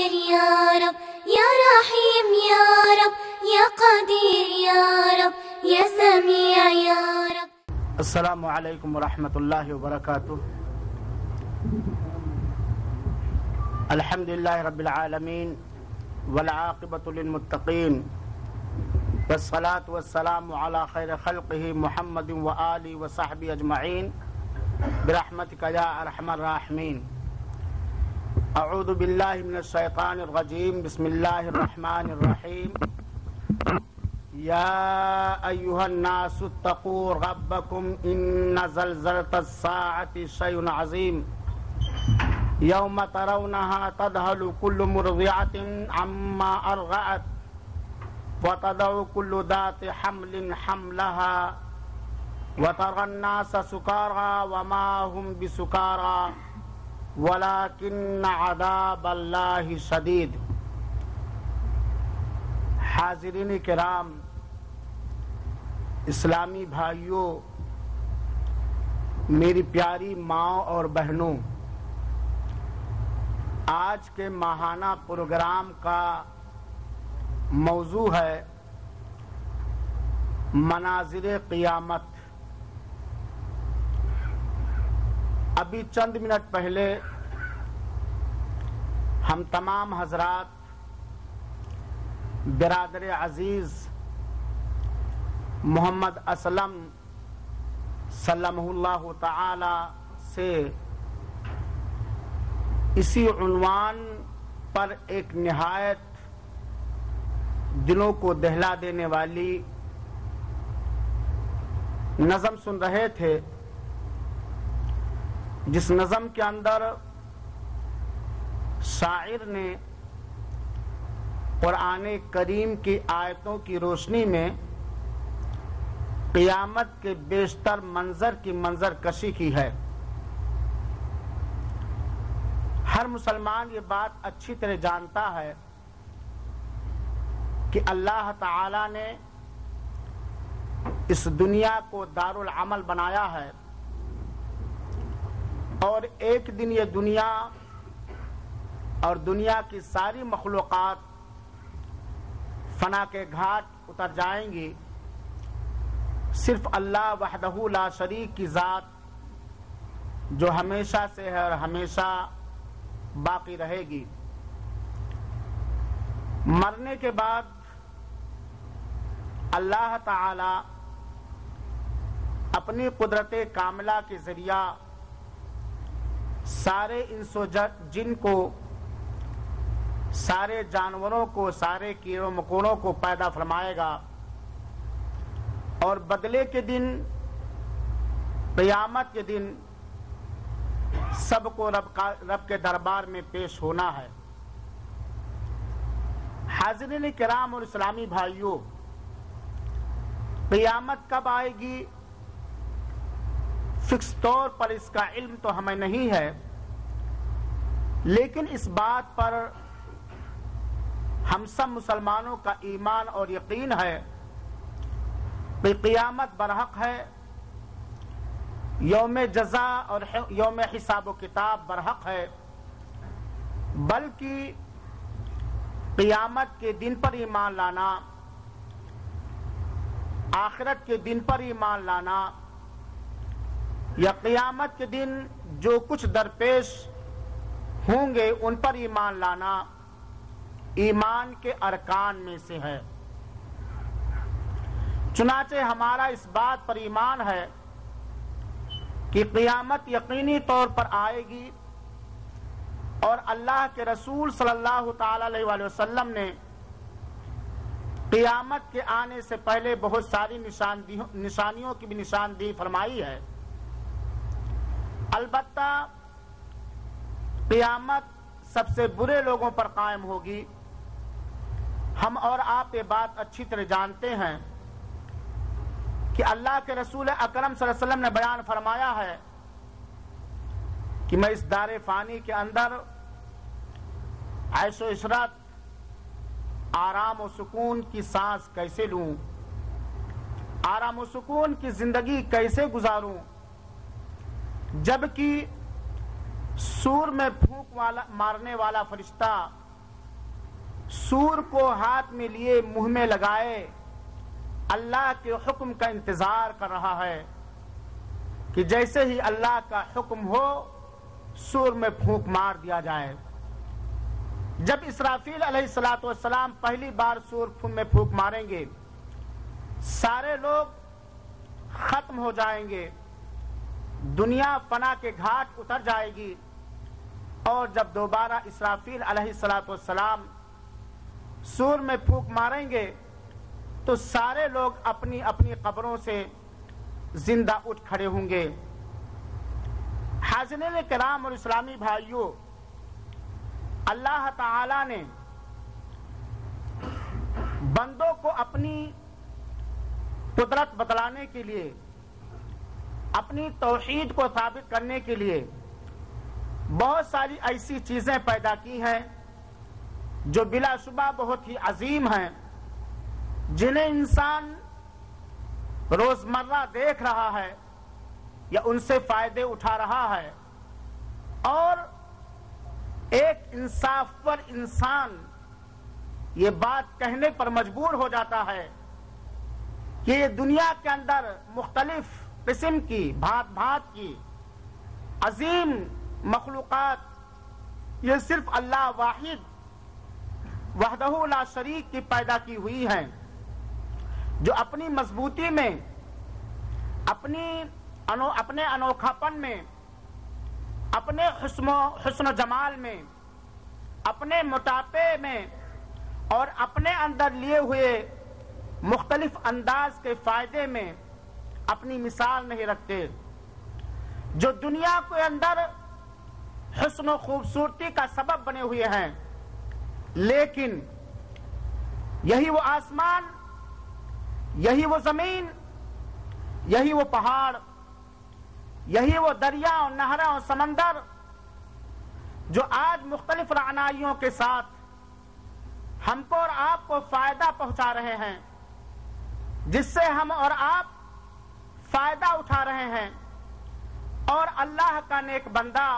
قادر یا رب یا رحیم یا رب یا قدیر یا رب یا سمیع یا رب. السلام علیکم ورحمۃ اللہ وبرکاتہ. الحمد للہ رب العالمین والعاقبۃ للمتقین والصلاة والسلام علی خیر خلقہ محمد وآلہ وصحبہ اجمعین برحمتک یا ارحم الراحمین. اعوذ باللہ من الشیطان الرجیم. بسم اللہ الرحمن الرحیم. یا ایھا الناس اتقوا ربکم ان زلزلۃ الساعۃ شیء عظیم یوم ترونها تذهل كل مرضعة عما ارضعت وتضع كل ذات حمل حملها وترى الناس سكارى وما هم بسكارى ولكن عذاب اللہ شدید. حاضرین کرام، اسلامی بھائیوں، میری پیاری ماں اور بہنوں، آج کے ماہانہ پروگرام کا موضوع ہے مناظر قیامت. ابھی چند منٹ پہلے ہم تمام حضرات برادر عزیز محمد اسلم سلمہ اللہ تعالی سے اسی عنوان پر ایک نہایت دلوں کو دہلا دینے والی نظم سن رہے تھے، جس نظم کے اندر شاعر نے قرآن کریم کی آیتوں کی روشنی میں قیامت کے بیشتر منظر کی منظر کشی کی ہے. ہر مسلمان یہ بات اچھی طرح جانتا ہے کہ اللہ تعالی نے اس دنیا کو دار العمل بنایا ہے، اور ایک دن یہ دنیا اور دنیا کی ساری مخلوقات فنا کے گھاٹ اتر جائیں گی. صرف اللہ وحدہ لا شریک کی ذات جو ہمیشہ سے ہے اور ہمیشہ باقی رہے گی. مرنے کے بعد اللہ تعالی اپنی قدرت کاملہ کے ذریعہ سارے انس و جن کو، سارے جانوروں کو، سارے کیڑوں مکوڑوں کو پیدا فرمائے گا، اور بدلے کے دن، قیامت کے دن سب کو رب کے دربار میں پیش ہونا ہے. حاضرین کرام اور اسلامی بھائیوں، قیامت کب آئے گی فکس طور پر اس کا علم تو ہمیں نہیں ہے، لیکن اس بات پر ہم سب مسلمانوں کا ایمان اور یقین ہے کہ قیامت برحق ہے، یوم جزا اور یوم حساب و کتاب برحق ہے. بلکہ قیامت کے دن پر ایمان لانا، آخرت کے دن پر ایمان لانا، یا قیامت کے دن جو کچھ درپیش ہوں گے ان پر ایمان لانا ایمان کے ارکان میں سے ہے. چنانچہ ہمارا اس بات پر ایمان ہے کہ قیامت یقینی طور پر آئے گی، اور اللہ کے رسول صلی اللہ تعالی علیہ وآلہ وسلم نے قیامت کے آنے سے پہلے بہت ساری نشانیوں کی بھی نشاندہی فرمائی ہے. البتہ قیامت سب سے برے لوگوں پر قائم ہوگی. ہم اور آپ یہ بات اچھی طرح جانتے ہیں کہ اللہ کے رسول اکرم صلی اللہ علیہ وسلم نے بیان فرمایا ہے کہ میں اس دار فانی کے اندر عیش و عشرت، آرام و سکون کی سانس کیسے لوں، آرام و سکون کی زندگی کیسے گزاروں، جبکہ سور میں پھونک مارنے والا فرشتہ سور کو ہاتھ میں لیے منہ میں لگائے اللہ کے حکم کا انتظار کر رہا ہے کہ جیسے ہی اللہ کا حکم ہو سور میں پھونک مار دیا جائے۔ جب اسرافیل علیہ السلام پہلی بار سور میں پھونک ماریں گے سارے لوگ ختم ہو جائیں گے، دنیا فنا کے گھاٹ اتر جائے گی، اور جب دوبارہ اسرافیل علیہ السلام سور میں پھونک ماریں گے تو سارے لوگ اپنی اپنی قبروں سے زندہ اٹھ کھڑے ہوں گے۔ حاضرین کرام اور اسلامی بھائیوں، اللہ تعالی نے بندوں کو اپنی قدرت بتلانے کے لیے، اپنی توحید کو ثابت کرنے کے لیے بہت ساری ایسی چیزیں پیدا کی ہیں جو بلا شبہ بہت ہی عظیم ہیں، جنہیں انسان روزمرہ دیکھ رہا ہے یا ان سے فائدے اٹھا رہا ہے، اور ایک انصاف پر انسان یہ بات کہنے پر مجبور ہو جاتا ہے کہ یہ دنیا کے اندر مختلف قسم کی بھات بھات کی عظیم مخلوقات یہ صرف اللہ واحد وحدہ لا شریک کی پیدا کی ہوئی ہیں، جو اپنی مضبوطی میں، اپنے انوکھاپن میں، اپنے حسن و جمال میں، اپنے موٹاپے میں اور اپنے اندر لیے ہوئے مختلف انداز کے فائدے میں اپنی مثال نہیں رکھتے، جو دنیا کے اندر حسن و خوبصورتی کا سبب بنے ہوئے ہیں، لیکن یہی وہ آسمان، یہی وہ زمین، یہی وہ پہاڑ، یہی وہ دریا اور نہریں اور سمندر جو آج مختلف رعنائیوں کے ساتھ ہم کو اور آپ کو فائدہ پہنچا رہے ہیں، جس سے ہم اور آپ فائدہ اٹھا رہے ہیں، اور اللہ کا نیک بندہ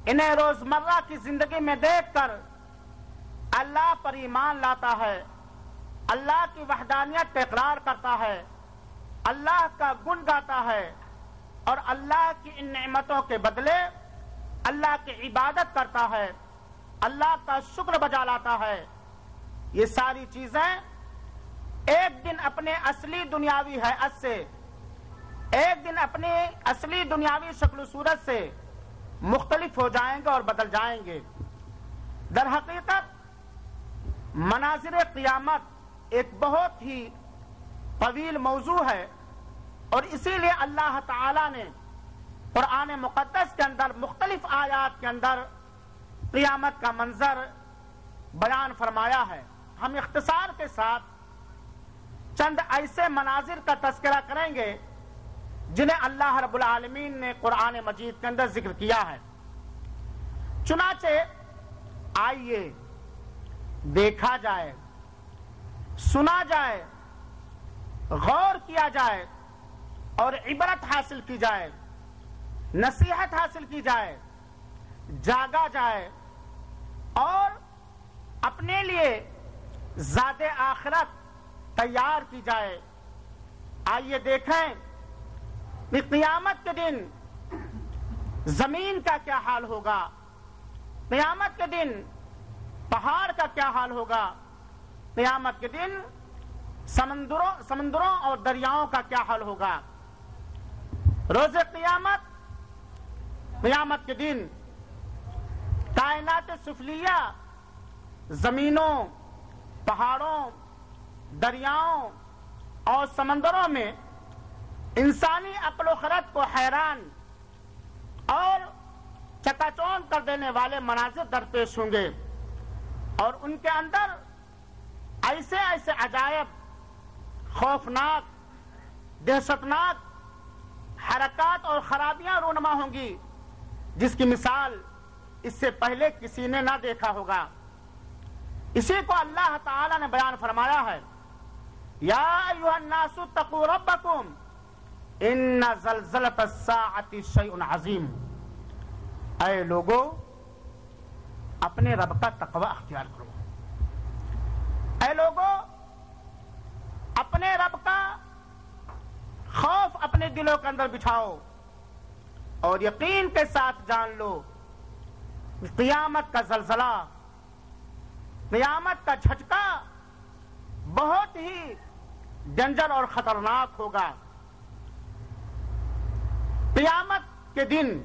انہیں روزمرہ کی زندگی میں دیکھ کر اللہ پر ایمان لاتا ہے، اللہ کی وحدانیت کا اقرار کرتا ہے، اللہ کا گن گاتا ہے، اور اللہ کی ان نعمتوں کے بدلے اللہ کی عبادت کرتا ہے، اللہ کا شکر بجا لاتا ہے۔ یہ ساری چیزیں ایک دن اپنے اصلی دنیاوی حیثیت سے، ایک دن اپنی اصلی دنیاوی شکل و صورت سے مختلف ہو جائیں گے اور بدل جائیں گے۔ در حقیقت مناظر قیامت ایک بہت ہی طویل موضوع ہے، اور اسی لیے اللہ تعالی نے قرآن مقدس کے اندر مختلف آیات کے اندر قیامت کا منظر بیان فرمایا ہے۔ ہم اختصار کے ساتھ چند ایسے مناظر کا تذکرہ کریں گے جنہیں اللہ رب العالمین نے قرآن مجید کے اندر ذکر کیا ہے۔ چنانچہ آئیے دیکھا جائے، سنا جائے، غور کیا جائے اور عبرت حاصل کی جائے، نصیحت حاصل کی جائے، جاگا جائے اور اپنے لیے زاد آخرت تیار کی جائے۔ آئیے دیکھیں کہ قیامت کے دن زمین کا کیا حال ہوگا، قیامت کے دن پہاڑ کا کیا حال ہوگا، قیامت کے دن سمندروں اور دریاؤں کا کیا حال ہوگا۔ روز قیامت، قیامت کے دن کائنات سفلیہ، زمینوں، پہاڑوں، دریاؤں اور سمندروں میں انسانی عقل و خرد کو حیران اور چکا چوند کر دینے والے مناظر درپیش ہوں گے، اور ان کے اندر ایسے ایسے عجائب، خوفناک، دہشتناک حرکات اور خرابیاں رونما ہوں گی جس کی مثال اس سے پہلے کسی نے نہ دیکھا ہوگا۔ اسی کو اللہ تعالی نے بیان فرمایا ہے، یا ایھا الناس اتقوا ربکم ان زلزلۃ الساعۃ شیء عظیم۔ اے لوگو، اپنے رب کا تقوی اختیار کرو، اے لوگوں، اپنے رب کا خوف اپنے دلوں کے اندر بچھاؤ اور یقین کے ساتھ جان لو قیامت کا زلزلہ، قیامت کا جھٹکا بہت ہی ڈینجر اور خطرناک ہوگا۔ قیامت کے دن،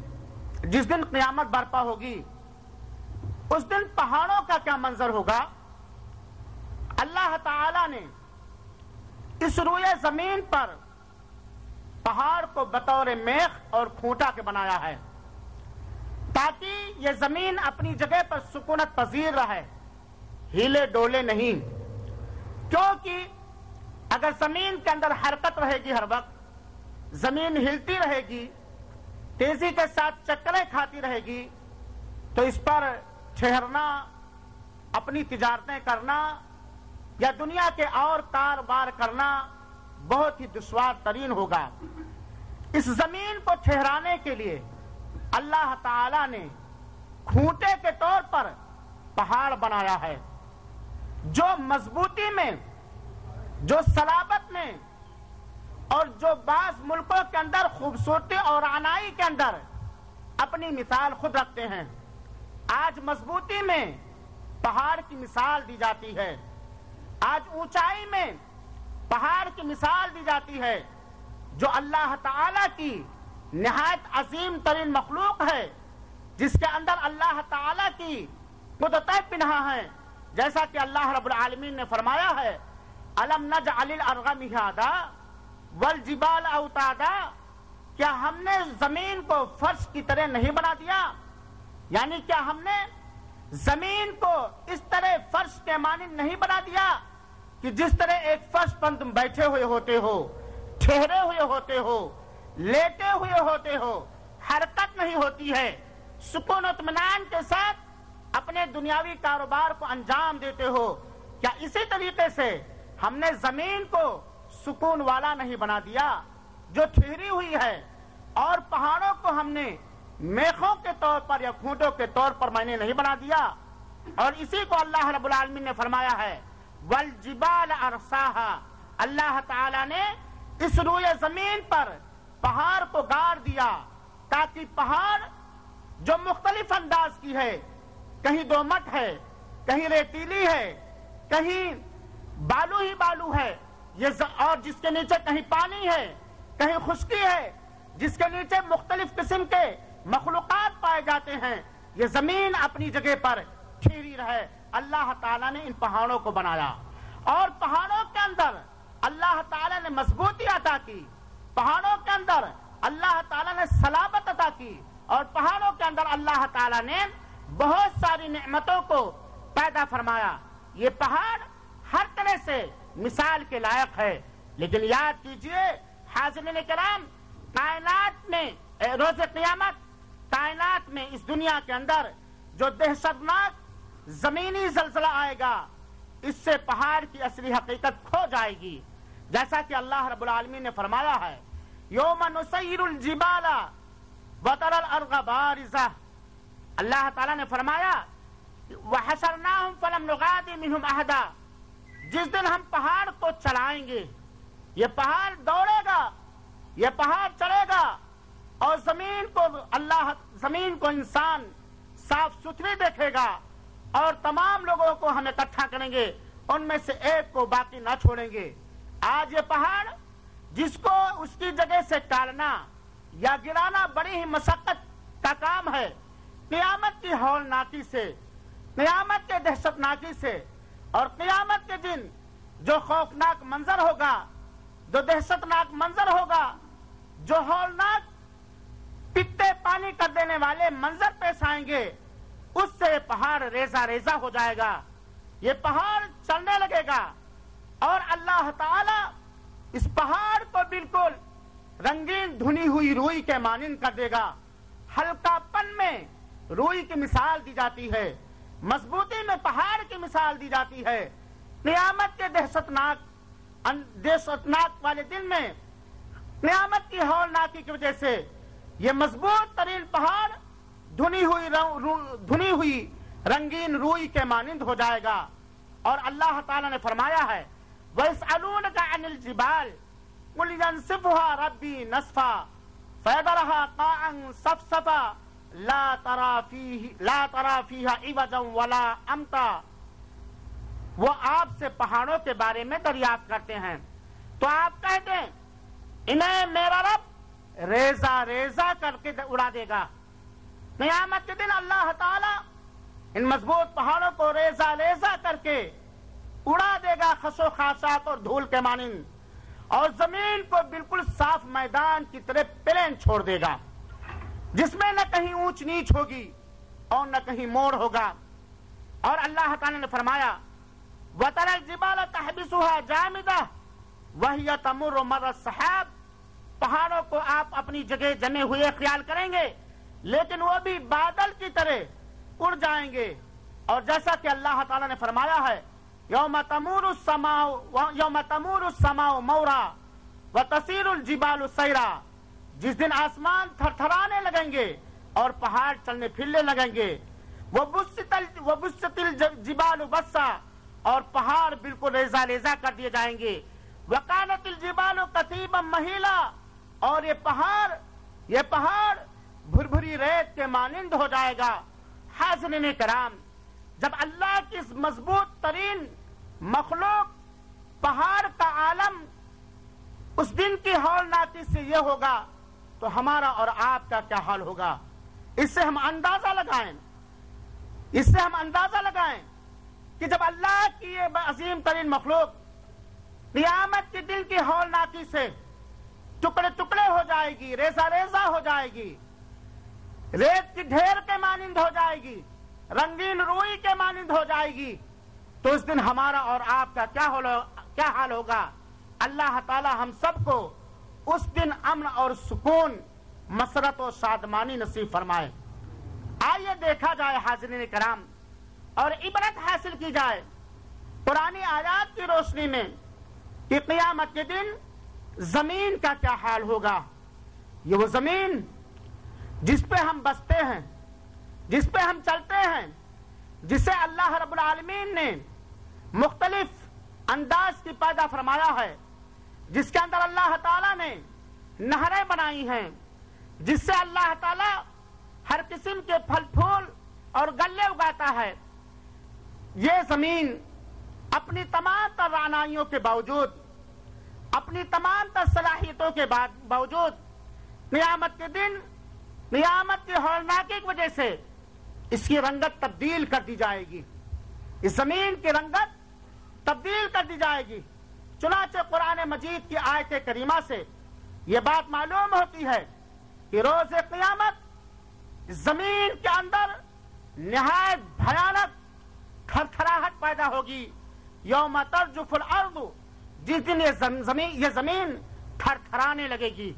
جس دن قیامت برپا ہوگی، اس دن پہاڑوں کا کیا منظر ہوگا؟ اللہ تعالی نے اس روئے زمین پر پہاڑ کو بطور میخ اور کھوٹا کے بنایا ہے تاکہ یہ زمین اپنی جگہ پر سکونت پذیر رہے، ہیلے ڈولے نہیں، کیونکہ اگر زمین کے اندر حرکت رہے گی، ہر وقت زمین ہلتی رہے گی، تیزی کے ساتھ چکریں کھاتی رہے گی، تو اس پر ٹھہرنا، اپنی تجارتیں کرنا یا دنیا کے اور کاروبار کرنا بہت ہی دشوار ترین ہوگا۔ اس زمین کو ٹھہرانے کے لیے اللہ تعالی نے کھوٹے کے طور پر پہاڑ بنایا ہے، جو مضبوطی میں، جو صلابت میں اور جو بعض ملکوں کے اندر خوبصورتی اور عنائی کے اندر اپنی مثال خود رکھتے ہیں۔ آج مضبوطی میں پہاڑ کی مثال دی جاتی ہے، آج اونچائی میں پہاڑ کی مثال دی جاتی ہے، جو اللہ تعالی کی نہایت عظیم ترین مخلوق ہے، جس کے اندر اللہ تعالی کی قدرتیں پنہا ہیں، جیسا کہ اللہ رب العالمین نے فرمایا ہے الم نجعل الارض مہادا والجبال اوتادا، کیا ہم نے زمین کو فرش کی طرح نہیں بنا دیا؟ یعنی کیا ہم نے زمین کو اس طرح فرش کے مانند نہیں بنا دیا کہ جس طرح ایک فرش پر تم بیٹھے ہوئے ہوتے ہو، ٹھہرے ہوئے ہوتے ہو، لیٹے ہوئے ہوتے ہو، حرکت نہیں ہوتی ہے، سکون و اطمینان کے ساتھ اپنے دنیاوی کاروبار کو انجام دیتے ہو، کیا اسی طریقے سے ہم نے زمین کو سکون والا نہیں بنا دیا جو ٹھہری ہوئی ہے؟ اور پہاڑوں کو ہم نے میخوں کے طور پر یا کھوٹوں کے طور پر میں نے نہیں بنا دیا؟ اور اسی کو اللہ رب العالمین نے فرمایا ہے والجبال ارساہا، اللہ تعالی نے اس روئے زمین پر پہاڑ کو گاڑ دیا تاکہ پہاڑ جو مختلف انداز کی ہے، کہیں دومٹ ہے، کہیں ریتیلی ہے، کہیں بالو ہی بالو ہے، اور جس کے نیچے کہیں پانی ہے، کہیں خشکی ہے، جس کے نیچے مختلف قسم کے مخلوقات پائے جاتے ہیں، یہ زمین اپنی جگہ پر ٹھہری رہے، اللہ تعالیٰ نے ان پہاڑوں کو بنایا۔ اور پہاڑوں کے اندر اللہ تعالیٰ نے مضبوطی عطا کی، پہاڑوں کے اندر اللہ تعالیٰ نے صلابت عطا کی، اور پہاڑوں کے اندر اللہ تعالیٰ نے بہت ساری نعمتوں کو پیدا فرمایا۔ یہ پہاڑ ہر طرح سے مثال کے لائق ہے، لیکن یاد کیجئے حاضرین کرام، کائنات میں روز قیامت، کائنات میں اس دنیا کے اندر جو دہشتناک زمینی زلزلہ آئے گا، اس سے پہاڑ کی اصلی حقیقت کھو جائے گی، جیسا کہ اللہ رب العالمین نے فرمایا ہے یوم نسیر الجبال وتری الارض بارزہ، اللہ تعالیٰ نے فرمایا وحشرناہم فلم نغادر منہم احدا، جس دن ہم پہاڑ کو چلائیں گے، یہ پہاڑ دوڑے گا، یہ پہاڑ چلے گا، اور زمین کو انسان صاف ستھری دیکھے گا، اور تمام لوگوں کو ہم اکٹھا کریں گے، ان میں سے ایک کو باقی نہ چھوڑیں گے۔ آج یہ پہاڑ جس کو اس کی جگہ سے ٹالنا یا گرانا بڑی ہی مشقت کا کام ہے، قیامت کی ہولناکی سے، قیامت کے دہشتناکی سے، اور قیامت کے دن جو خوفناک منظر ہوگا، جو دہشتناک منظر ہوگا، جو ہولناک پتے پانی کر دینے والے منظر پیش آئیں گے، اس سے پہاڑ ریزہ ریزہ ہو جائے گا، یہ پہاڑ چلنے لگے گا، اور اللہ تعالی اس پہاڑ کو بالکل رنگین دھنی ہوئی روئی کے مانند کر دے گا۔ ہلکا پن میں روئی کی مثال دی جاتی ہے، مضبوطی میں پہاڑ کی مثال دی جاتی ہے۔ قیامت کے دہشتناک والے دن میں، قیامت کی ہولناکی کی وجہ سے یہ مضبوط ترین پہاڑ دھنی ہوئی رنگین روئی کے مانند ہو جائے گا، اور اللہ تعالیٰ نے فرمایا ہے وَيَسْأَلُونَكَ عَنِ الْجِبَالِ قُلْ يَنسِفُهَا رَبِّي نَسْفًا فَيَذَرُهَا قَاعًا صَفْصَفًا لَا تَرَى فِيهَا عِوَجًا وَلَا أَمْتًا۔ وہ آپ سے پہاڑوں کے بارے میں دریافت کرتے ہیں تو آپ کہتے ہیں انہیں میرا رب ریزہ ریزہ کر کے اڑا دے گا۔ قیامت کے دن اللہ تعالیٰ ان مضبوط پہاڑوں کو ریزہ ریزہ کر کے اڑا دے گا خس و خاشاک اور دھول کے مانند، اور زمین کو بالکل صاف میدان کی طرح پلین چھوڑ دے گا جس میں نہ کہیں اونچ نیچ ہوگی اور نہ کہیں موڑ ہوگا۔ اور اللہ تعالیٰ نے فرمایا وَتَرَى الْجِبَالَ تَحْبِسُهَا جَامِدَةً وَهِيَ تَمُرُّ مَرَّ السَّحَابِ، پہاڑوں کو آپ اپنی جگہ جمے ہوئے خیال کریں گے لیکن وہ بھی بادل کی طرح اڑ جائیں گے۔ اور جیسا کہ اللہ تعالیٰ نے فرمایا ہے یوم تمور السماء مورا وتسیر الجبال سیرا، جس دن آسمان تھر تھرانے لگیں گے اور پہاڑ چلنے پھرنے لگیں گے، وبست الجبال بسا، اور پہاڑ بالکل ریزہ ریزہ کر دیے جائیں گے، وکانت الجبال کثیبا مہیلا، اور یہ پہاڑ بھربھری ریت کے مانند ہو جائے گا۔ حاضرین کرام، جب اللہ کی اس مضبوط ترین مخلوق پہاڑ کا عالم اس دن کی ہولناکی سے یہ ہوگا تو ہمارا اور آپ کا کیا حال ہوگا؟ اس سے ہم اندازہ لگائیں کہ جب اللہ کی یہ عظیم ترین مخلوق قیامت کے دن کی ہولناکی سے ٹکڑے ٹکڑے ہو جائے گی، ریزہ ریزہ ہو جائے گی، ریت کی ڈھیر کے مانند ہو جائے گی، رنگین روئی کے مانند ہو جائے گی، تو اس دن ہمارا اور آپ کا کیا حال ہوگا؟ اللہ تعالی ہم سب کو اس دن امن اور سکون، مسرت و شادمانی نصیب فرمائے۔ آئیے دیکھا جائے حاضرین کرام اور عبرت حاصل کی جائے پرانی آیات کی روشنی میں کہ قیامت کے دن زمین کا کیا حال ہوگا۔ یہ وہ زمین جس پہ ہم بستے ہیں، جس پہ ہم چلتے ہیں، جسے اللہ رب العالمین نے مختلف انداز کی پیدا فرمایا ہے، جس کے اندر اللہ تعالیٰ نے نہریں بنائی ہیں، جس سے اللہ تعالیٰ ہر قسم کے پھل پھول اور گلے اگاتا ہے۔ یہ زمین اپنی تمام تر رعنائیوں کے باوجود، اپنی تمام تر صلاحیتوں کے باوجود قیامت کے دن، قیامت کی ہولناکی کی وجہ سے اس کی رنگت تبدیل کر دی جائے گی، اس زمین کی رنگت تبدیل کر دی جائے گی۔ چنانچہ قرآن مجید کی آیت کریمہ سے یہ بات معلوم ہوتی ہے کہ روز قیامت زمین کے اندر نہایت بھیانک تھرتھراہٹ پیدا ہوگی۔ یوم ترجف الارض، جس دن یہ زمین تھر تھرانے لگے گی۔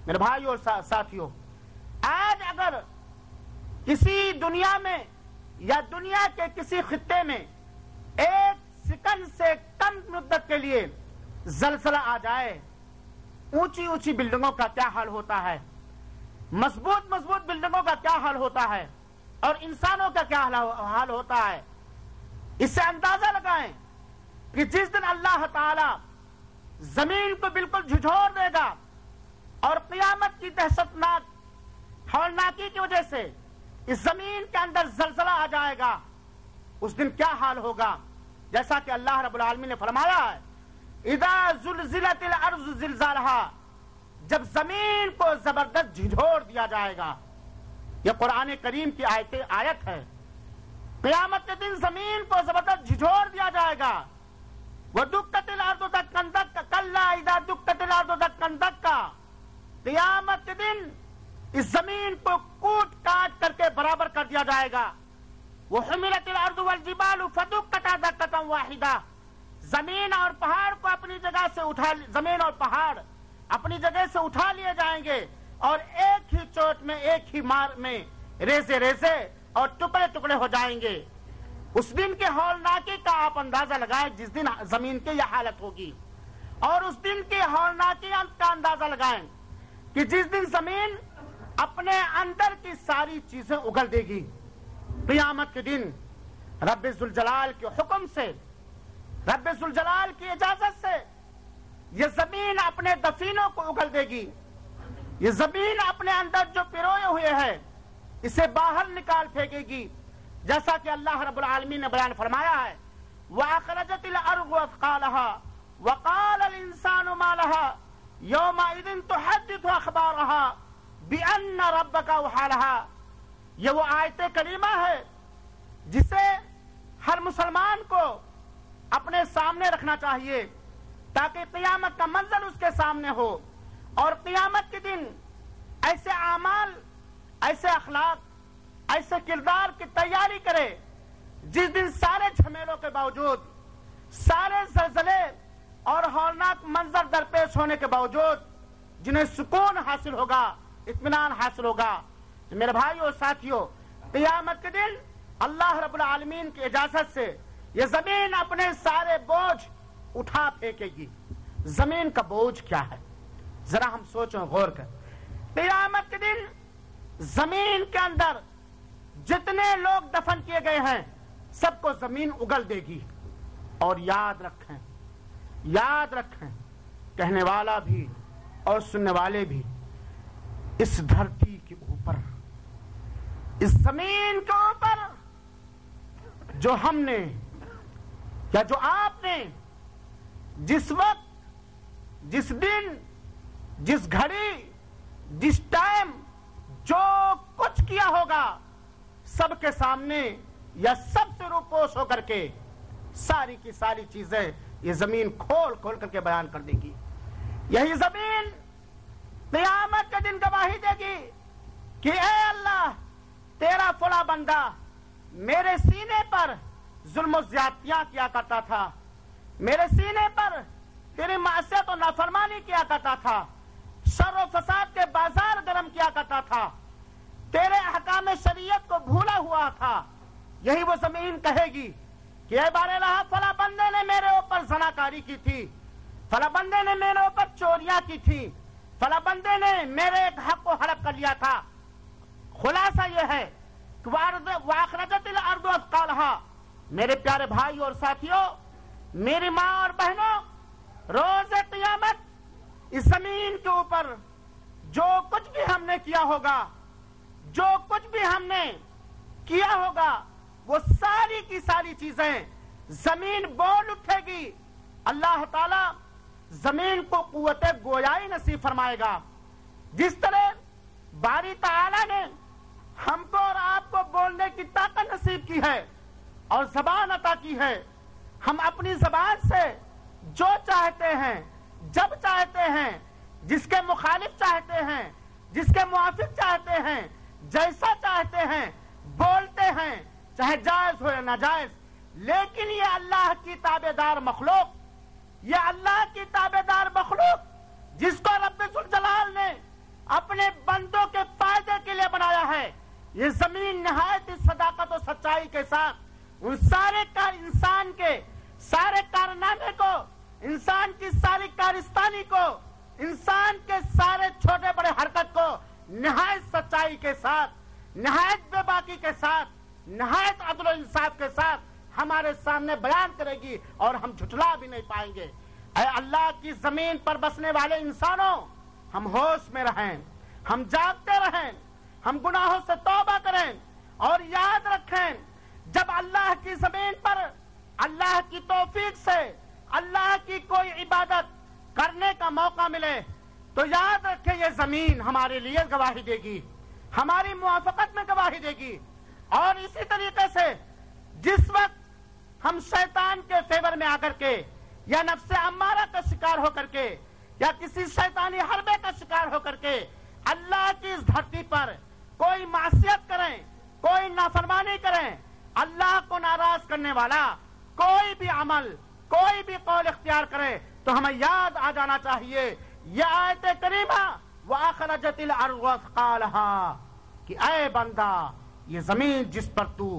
میرے بھائیو اور ساتھیو، آج اگر کسی دنیا میں یا دنیا کے کسی خطے میں ایک سیکنڈ سے کم مدت کے لیے زلزلہ آ جائے، اونچی اونچی بلڈنگوں کا کیا حال ہوتا ہے، مضبوط بلڈنگوں کا کیا حال ہوتا ہے، اور انسانوں کا کیا حال ہوتا ہے۔ اس سے اندازہ لگائیں کہ جس دن اللہ تعالی زمین کو بالکل جھنجھوڑ دے گا اور قیامت کی دہشتناک ہولناکی کی وجہ سے اس زمین کے اندر زلزلہ آ جائے گا، اس دن کیا حال ہوگا؟ جیسا کہ اللہ رب العالمین نے فرمایا ہے اذا زلزلت الارض زلزالها، جب زمین کو زبردست جھنجھوڑ دیا جائے گا۔ یہ قرآن کریم کی آیت ہے۔ قیامت کے دن زمین کو زبردست جھنجھوڑ دیا جائے گا۔ وَدُكَّتِ الْأَرْضُ دَكًّا دَكًّا كَلَّا إِذَا دُكَّتِ الْأَرْضُ دَكًّا دَكًّا، قیامت کے دن اس زمین کو کوٹ کاٹ کر کے برابر کر دیا جائے گا۔ وَحُمِلَتِ الْأَرْضُ وَالْجِبَالُ فَدُكَّتَا دَكَّةً وَاحِدَةً، زمین اور پہاڑ کو اپنی جگہ سے زمین اور پہاڑ اپنی جگہ سے اٹھا لیے جائیں گے اور ایک ہی چوٹ میں، ایک ہی مار میں ریزے ریزے اور ٹکڑے ٹکڑے ہو جائیں گے۔ اس دن کے ہولناکی کا آپ اندازہ لگائیں جس دن زمین کی یہ حالت ہوگی، اور اس دن کے ہولناکی کا اندازہ لگائیں کہ جس دن زمین اپنے اندر کی ساری چیزیں اگل دے گی۔ قیامت کے دن رب ذوالجلال کے حکم سے رب ذوالجلال کی اجازت سے یہ زمین اپنے دفینوں کو اگل دے گی. یہ زمین اپنے اندر جو پروئے ہوئے ہے اسے باہر نکال پھینکے گی، جیسا کہ اللہ رب العالمین نے بیان فرمایا ہے وَأَخْرَجَتِ الْأَرْضُ أَثْقَالَهَا وَقَالَ الْإِنسَانُ مَا لَهَا يَوْمَئِذٍ تُحَدِّثُ أَخْبَارَهَا بِأَنَّ رَبَّكَ أَوْحَىٰ لَهَا. یہ وہ آیت کریمہ ہے جسے ہر مسلمان کو اپنے سامنے رکھنا چاہیے تاکہ قیامت کا منظر اس کے سامنے ہو، اور قیامت کے دن ایسے اعمال، ایسے اخلاق، ایسے کردار کی تیاری کرے جس دن سارے جھمیلوں کے باوجود، سارے زلزلے اور ہولناک منظر درپیش ہونے کے باوجود جنہیں سکون حاصل ہوگا، اطمینان حاصل ہوگا. میرے بھائیو اور ساتھیو، قیامت کے دن اللہ رب العالمین کی اجازت سے یہ زمین اپنے سارے بوجھ اٹھا پھینکے گی. زمین کا بوجھ کیا ہے ذرا ہم سوچیں، غور کر. قیامت کے دن زمین کے اندر جتنے لوگ دفن کیے گئے ہیں سب کو زمین اگل دے گی. اور یاد رکھیں، یاد رکھیں، کہنے والا بھی اور سننے والے بھی، اس دھرتی کے اوپر، اس زمین کے اوپر جو ہم نے یا جو آپ نے جس وقت، جس دن، جس گھڑی، جس ٹائم جو کچھ کیا ہوگا، سب کے سامنے یا سب سے روپوش ہو کر کے ساری کی ساری چیزیں یہ زمین کھول کھول کر کے بیان کر دے گی. یہی زمین قیامت کے دن گواہی دے گی کہ اے اللہ، تیرا فلاں بندہ میرے سینے پر ظلم و زیادتیاں کیا کرتا تھا، میرے سینے پر تیری معصیت و نافرمانی کیا کرتا تھا، شر و فساد کے بازار گرم کیا کرتا تھا، تیرے احکام شریعت کو بھولا ہوا تھا. یہی وہ زمین کہے گی کہ اے بار الہ، فلاں بندے نے میرے اوپر زناکاری کی تھی، فلاں بندے نے میرے اوپر چوریاں کی تھی، فلاں بندے نے میرے ایک حق کو ہڑپ کر لیا تھا. خلاصہ یہ ہے کہ وَأَخْرَجَتِ الْأَرْضُ أَثْقَالَهَا. میرے پیارے بھائی اور ساتھیوں، میری ماں اور بہنوں، روز قیامت اس زمین کے اوپر جو کچھ بھی ہم نے کیا ہوگا، جو کچھ بھی ہم نے کیا ہوگا، وہ ساری کی ساری چیزیں زمین بول اٹھے گی. اللہ تعالی زمین کو قوت گویائی نصیب فرمائے گا. جس طرح باری تعالی نے ہم کو اور آپ کو بولنے کی طاقت نصیب کی ہے اور زبان عطا کی ہے، ہم اپنی زبان سے جو چاہتے ہیں، جب چاہتے ہیں، جس کے مخالف چاہتے ہیں، جس کے موافق چاہتے ہیں، جیسا چاہتے ہیں بولتے ہیں، چاہے جائز ہو یا ناجائز. لیکن یہ اللہ کی تابعدار مخلوق، یہ اللہ کی تابعدار مخلوق جس کو رب ذوالجلال نے اپنے بندوں کے فائدے کے لیے بنایا ہے، یہ زمین نہایت صداقت و سچائی کے ساتھ ان سارے انسان کے سارے کارنامے کو، انسان کی ساری کارستانی کو، انسان کے سارے چھوٹے بڑے حرکت کو نہایت سچائی کے ساتھ، نہایت بے باکی کے ساتھ، نہایت عدل و انصاف کے ساتھ ہمارے سامنے بیان کرے گی اور ہم جھٹلا بھی نہیں پائیں گے. اے اللہ کی زمین پر بسنے والے انسانوں، ہم ہوش میں رہیں، ہم جاگتے رہیں، ہم گناہوں سے توبہ کریں اور یاد رکھیں جب اللہ کی زمین پر اللہ کی توفیق سے اللہ کی کوئی عبادت کرنے کا موقع ملے تو یاد رکھیں یہ زمین ہمارے لیے گواہی دے گی، ہماری موافقت میں گواہی دے گی. اور اسی طریقے سے جس وقت ہم شیطان کے فیور میں آ کر کے یا نفس امارہ کا شکار ہو کر کے یا کسی شیطانی حربے کا شکار ہو کر کے اللہ کی اس دھرتی پر کوئی معصیت کریں، کوئی نافرمانی کریں، اللہ کو ناراض کرنے والا کوئی بھی عمل، کوئی بھی قول اختیار کرے تو ہمیں یاد آ جانا چاہیے یہ آیت کریمہ وَأَخْرَجَتِ الْأَرْضُ أَثْقَالَهَا کہ اے بندہ، یہ زمین جس پر تو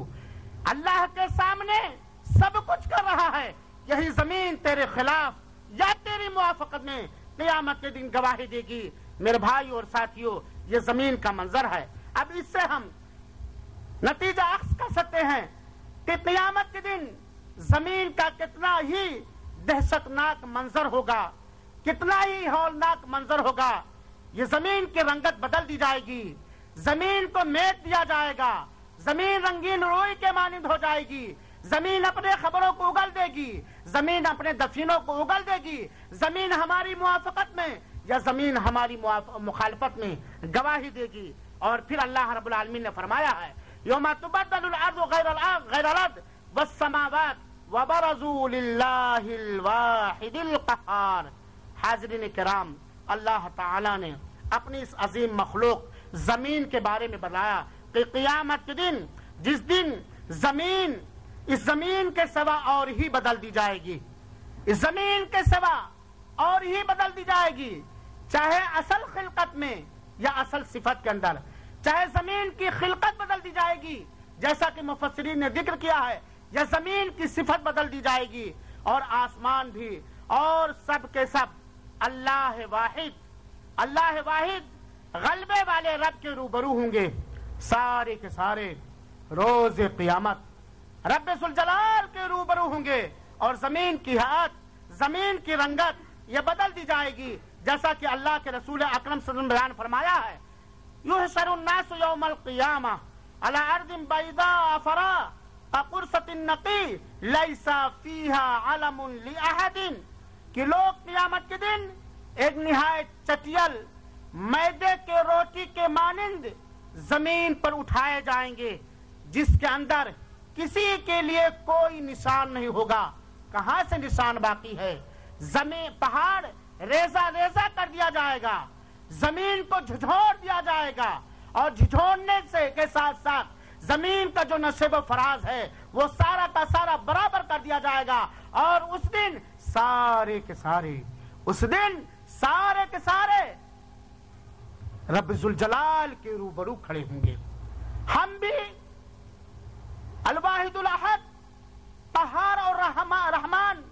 اللہ کے سامنے سب کچھ کر رہا ہے، یہی زمین تیرے خلاف یا تیری موافقت میں قیامت کے دن گواہی دے گی. میرے بھائی اور ساتھیوں، یہ زمین کا منظر ہے. اب اس سے ہم نتیجہ اخذ کر سکتے ہیں کہ قیامت کے دن زمین کا کتنا ہی دہشتناک منظر ہوگا، کتنا ہی ہولناک منظر ہوگا. یہ زمین کی رنگت بدل دی جائے گی، زمین کو میٹ دیا جائے گا، زمین رنگین روئی کے مانند ہو جائے گی، زمین اپنے خبروں کو اگل دے گی، زمین اپنے دفینوں کو اگل دے گی. زمین ہماری موافقت میں یا زمین ہماری مخالفت میں گواہی دے گی. اور پھر اللہ رب العالمین نے فرمایا ہے یوم تبدل الارض غیر الارض والسماوات وبرزوا للہ الواحد القہار. حاضرین کرام، اللہ تعالی نے اپنی اس عظیم مخلوق زمین کے بارے میں بتایا کہ قیامت کے دن، جس دن زمین اس زمین کے سوا اور ہی بدل دی جائے گی، اس زمین کے سوا اور ہی بدل دی جائے گی، چاہے اصل خلقت میں یا اصل صفت کے اندر. چاہے زمین کی خلقت بدل دی جائے گی جیسا کہ مفسرین نے ذکر کیا ہے، یا زمین کی صفت بدل دی جائے گی، اور آسمان بھی، اور سب کے سب اللہ واحد غلبے والے رب کے روبرو ہوں گے. سارے کے سارے روز قیامت رب ذوالجلال کے روبرو ہوں گے، اور زمین کی حیات، زمین کی رنگت یہ بدل دی جائے گی، جیسا کہ اللہ کے رسول اکرم صلی اللہ علیہ وسلم نے بیان فرمایا ہے یحشر الناس یوم القیامہ علی ارض بیضاء فراء کقرصۃ النقی لیس فیہا علم لأحد. کہ لوگ قیامت کے دن ایک نہایت چٹیل میدے کے روٹی کے مانند زمین پر اٹھائے جائیں گے، جس کے اندر کسی کے لیے کوئی نشان نہیں ہوگا. کہاں سے نشان باقی ہے؟ زمین، پہاڑ ریزہ ریزہ کر دیا جائے گا، زمین کو جھنجھوڑ دیا جائے گا، اور جھنجھوڑنے سے کے ساتھ ساتھ زمین کا جو نشیب و فراز ہے وہ سارا کا سارا برابر کر دیا جائے گا. اور اس دن سارے کے سارے رب ذوالجلال کے روبرو کھڑے ہوں گے. ہم بھی الواحد الاحد قہار اور رحمان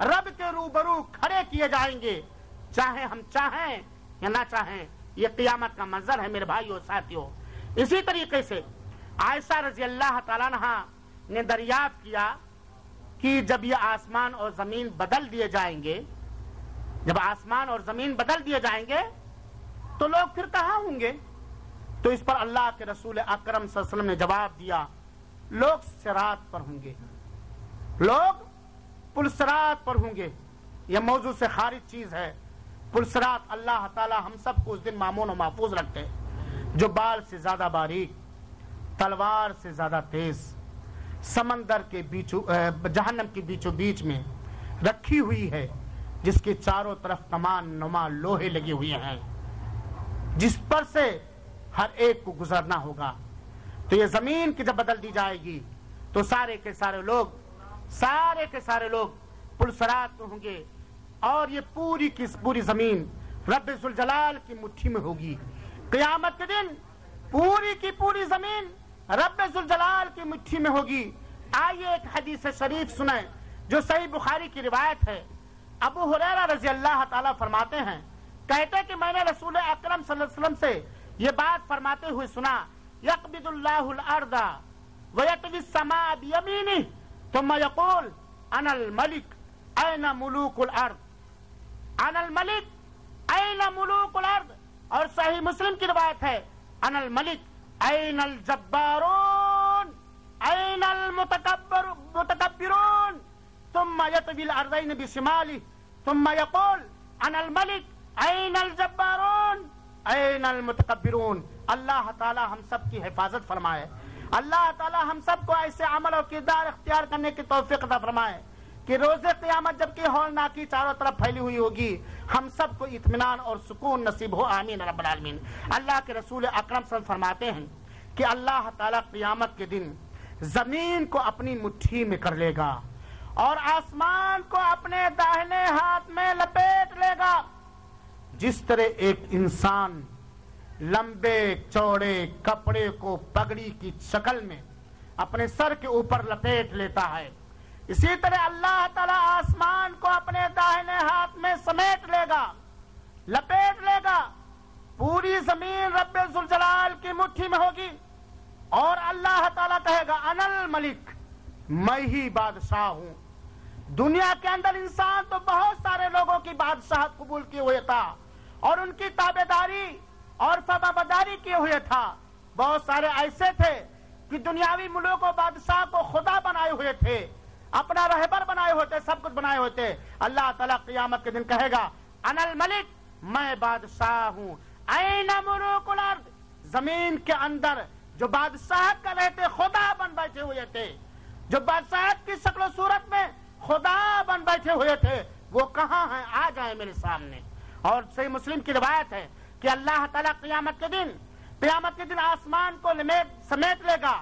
رب کے روبرو کھڑے کیے جائیں گے، چاہے ہم چاہیں یا نہ چاہیں. یہ قیامت کا منظر ہے میرے بھائیو ساتھیو. اسی طریقے سے عائشہ رضی اللہ تعالیٰ عنہا نے دریافت کیا کہ جب یہ آسمان اور زمین بدل دیے جائیں گے، جب آسمان اور زمین بدل دیے جائیں گے تو لوگ پھر کہاں ہوں گے؟ تو اس پر اللہ کے رسول اکرم صلی اللہ علیہ وسلم نے جواب دیا لوگ صراط پر ہوں گے، لوگ پل صراط پر ہوں گے. یہ موضوع سے خارج چیز ہے. پل صراط اللہ تعالی ہم سب کو اس دن مامون و محفوظ رکھتے، جو بال سے زیادہ باریک، تلوار سے زیادہ تیز، سمندر کے جہنم کے بیچوں بیچ میں رکھی ہوئی ہے، جس کے چاروں طرف کمان نما لوہے لگے ہوئے ہیں، جس پر سے ہر ایک کو گزرنا ہوگا. تو یہ زمین کی جب بدل دی جائے گی تو سارے کے سارے لوگ پل صراط ہوں گے، اور یہ پوری کی پوری زمین رب ذوالجلال کی مٹھی میں ہوگی. قیامت کے دن پوری کی پوری زمین رب ذوالجلال کی مٹھی میں ہوگی. آئیے ایک حدیث شریف سنیں جو صحیح بخاری کی روایت ہے. ابو ہریرہ رضی اللہ تعالیٰ فرماتے ہیں، کہتے کہ میں نے رسول اکرم صلی اللہ علیہ وسلم سے یہ بات فرماتے ہوئے سنا، یقبض اللہ الارض ویطوی السماء بیمینہ ثم یقول انا الملک این ملوک الارض، انا الملک این ملوک الارض. اور صحیح مسلم کی روایت ہے انا الملک این الجبارون این المتکبرون ثم یطوی الارضین بشمالہ ثم یقول انا الملک این الجبارون این المتکبرون. اللہ تعالی ہم سب کی حفاظت فرمائے، اللہ تعالی ہم سب کو ایسے عمل اور کردار اختیار کرنے کی توفیق عطا فرمائے کہ روز قیامت جبکہ ہولناکی چاروں طرف پھیلی ہوئی ہوگی، ہم سب کو اطمینان اور سکون نصیب ہو. آمین رب العالمین. اللہ کے رسول اکرم صلی اللہ علیہ وسلم فرماتے ہیں کہ اللہ تعالی قیامت کے دن زمین کو اپنی مٹھی میں کر لے گا اور آسمان کو اپنے داہنے ہاتھ میں لپیٹ لے گا. جس طرح ایک انسان لمبے چوڑے کپڑے کو پگڑی کی شکل میں اپنے سر کے اوپر لپیٹ لیتا ہے، اسی طرح اللہ تعالیٰ آسمان کو اپنے داہنے ہاتھ میں سمیٹ لے گا، لپیٹ لے گا. پوری زمین رب ذوالجلال کی مٹھی میں ہوگی، اور اللہ تعالیٰ کہے گا انا الملک میں ہی بادشاہ ہوں. دنیا کے اندر انسان تو بہت سارے لوگوں کی بادشاہت قبول کیے ہوئے تھا اور ان کی تابعداری اور فرمانبرداری کیے ہوئے تھا. بہت سارے ایسے تھے کہ دنیاوی ملوک و بادشاہ کو خدا بنائے ہوئے تھے, اپنا رہبر بنائے ہوئے تھے, سب کچھ بنائے ہوئے تھے. اللہ تعالیٰ قیامت کے دن کہے گا انا الملک, میں بادشاہ ہوں. این ملوک الارض, زمین کے اندر جو بادشاہت کر رہے تھے خدا بن بیٹھے ہوئے تھے, جو بادشاہت کی شکل و صورت میں خدا بن بیٹھے ہوئے تھے, وہ کہاں ہیں؟ آ جائیں میرے سامنے. اور صحیح مسلم کی روایت ہے کہ اللہ تعالیٰ قیامت کے دن آسمان کو سمیٹ لے گا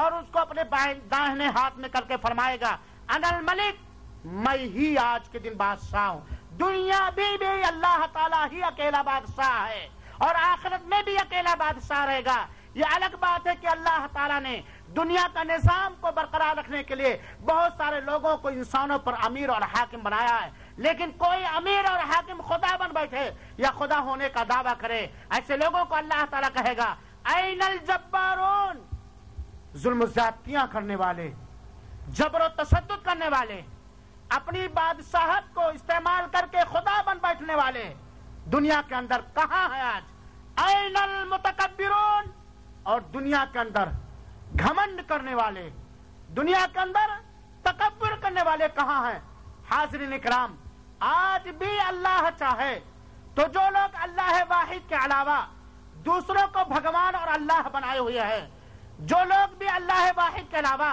اور اس کو اپنے داہنے ہاتھ میں کر کے فرمائے گا انا الملک, میں ہی آج کے دن بادشاہ ہوں. دنیا بھی اللہ تعالیٰ ہی اکیلا بادشاہ ہے اور آخرت میں بھی اکیلا بادشاہ رہے گا. یہ الگ بات ہے کہ اللہ تعالیٰ نے دنیا کا نظام کو برقرار رکھنے کے لیے بہت سارے لوگوں کو انسانوں پر امیر اور حاکم بنایا ہے, لیکن کوئی امیر اور حاکم خدا بن بیٹھے یا خدا ہونے کا دعویٰ کرے, ایسے لوگوں کو اللہ تعالیٰ کہے گا این الجبارون, ظلم و زیادتیاں کرنے والے, جبر و تشدد کرنے والے, اپنی بادشاہت کو استعمال کر کے خدا بن بیٹھنے والے دنیا کے اندر کہاں ہے آج؟ این المتکبرون, اور دنیا کے اندر گھمنڈ کرنے والے, دنیا کے اندر تکبر کرنے والے کہاں ہیں؟ حاضرین اکرام, آج بھی اللہ چاہے تو جو لوگ اللہ واحد کے علاوہ دوسروں کو بھگوان اور اللہ بنائے ہوئے ہیں, جو لوگ بھی اللہ واحد کے علاوہ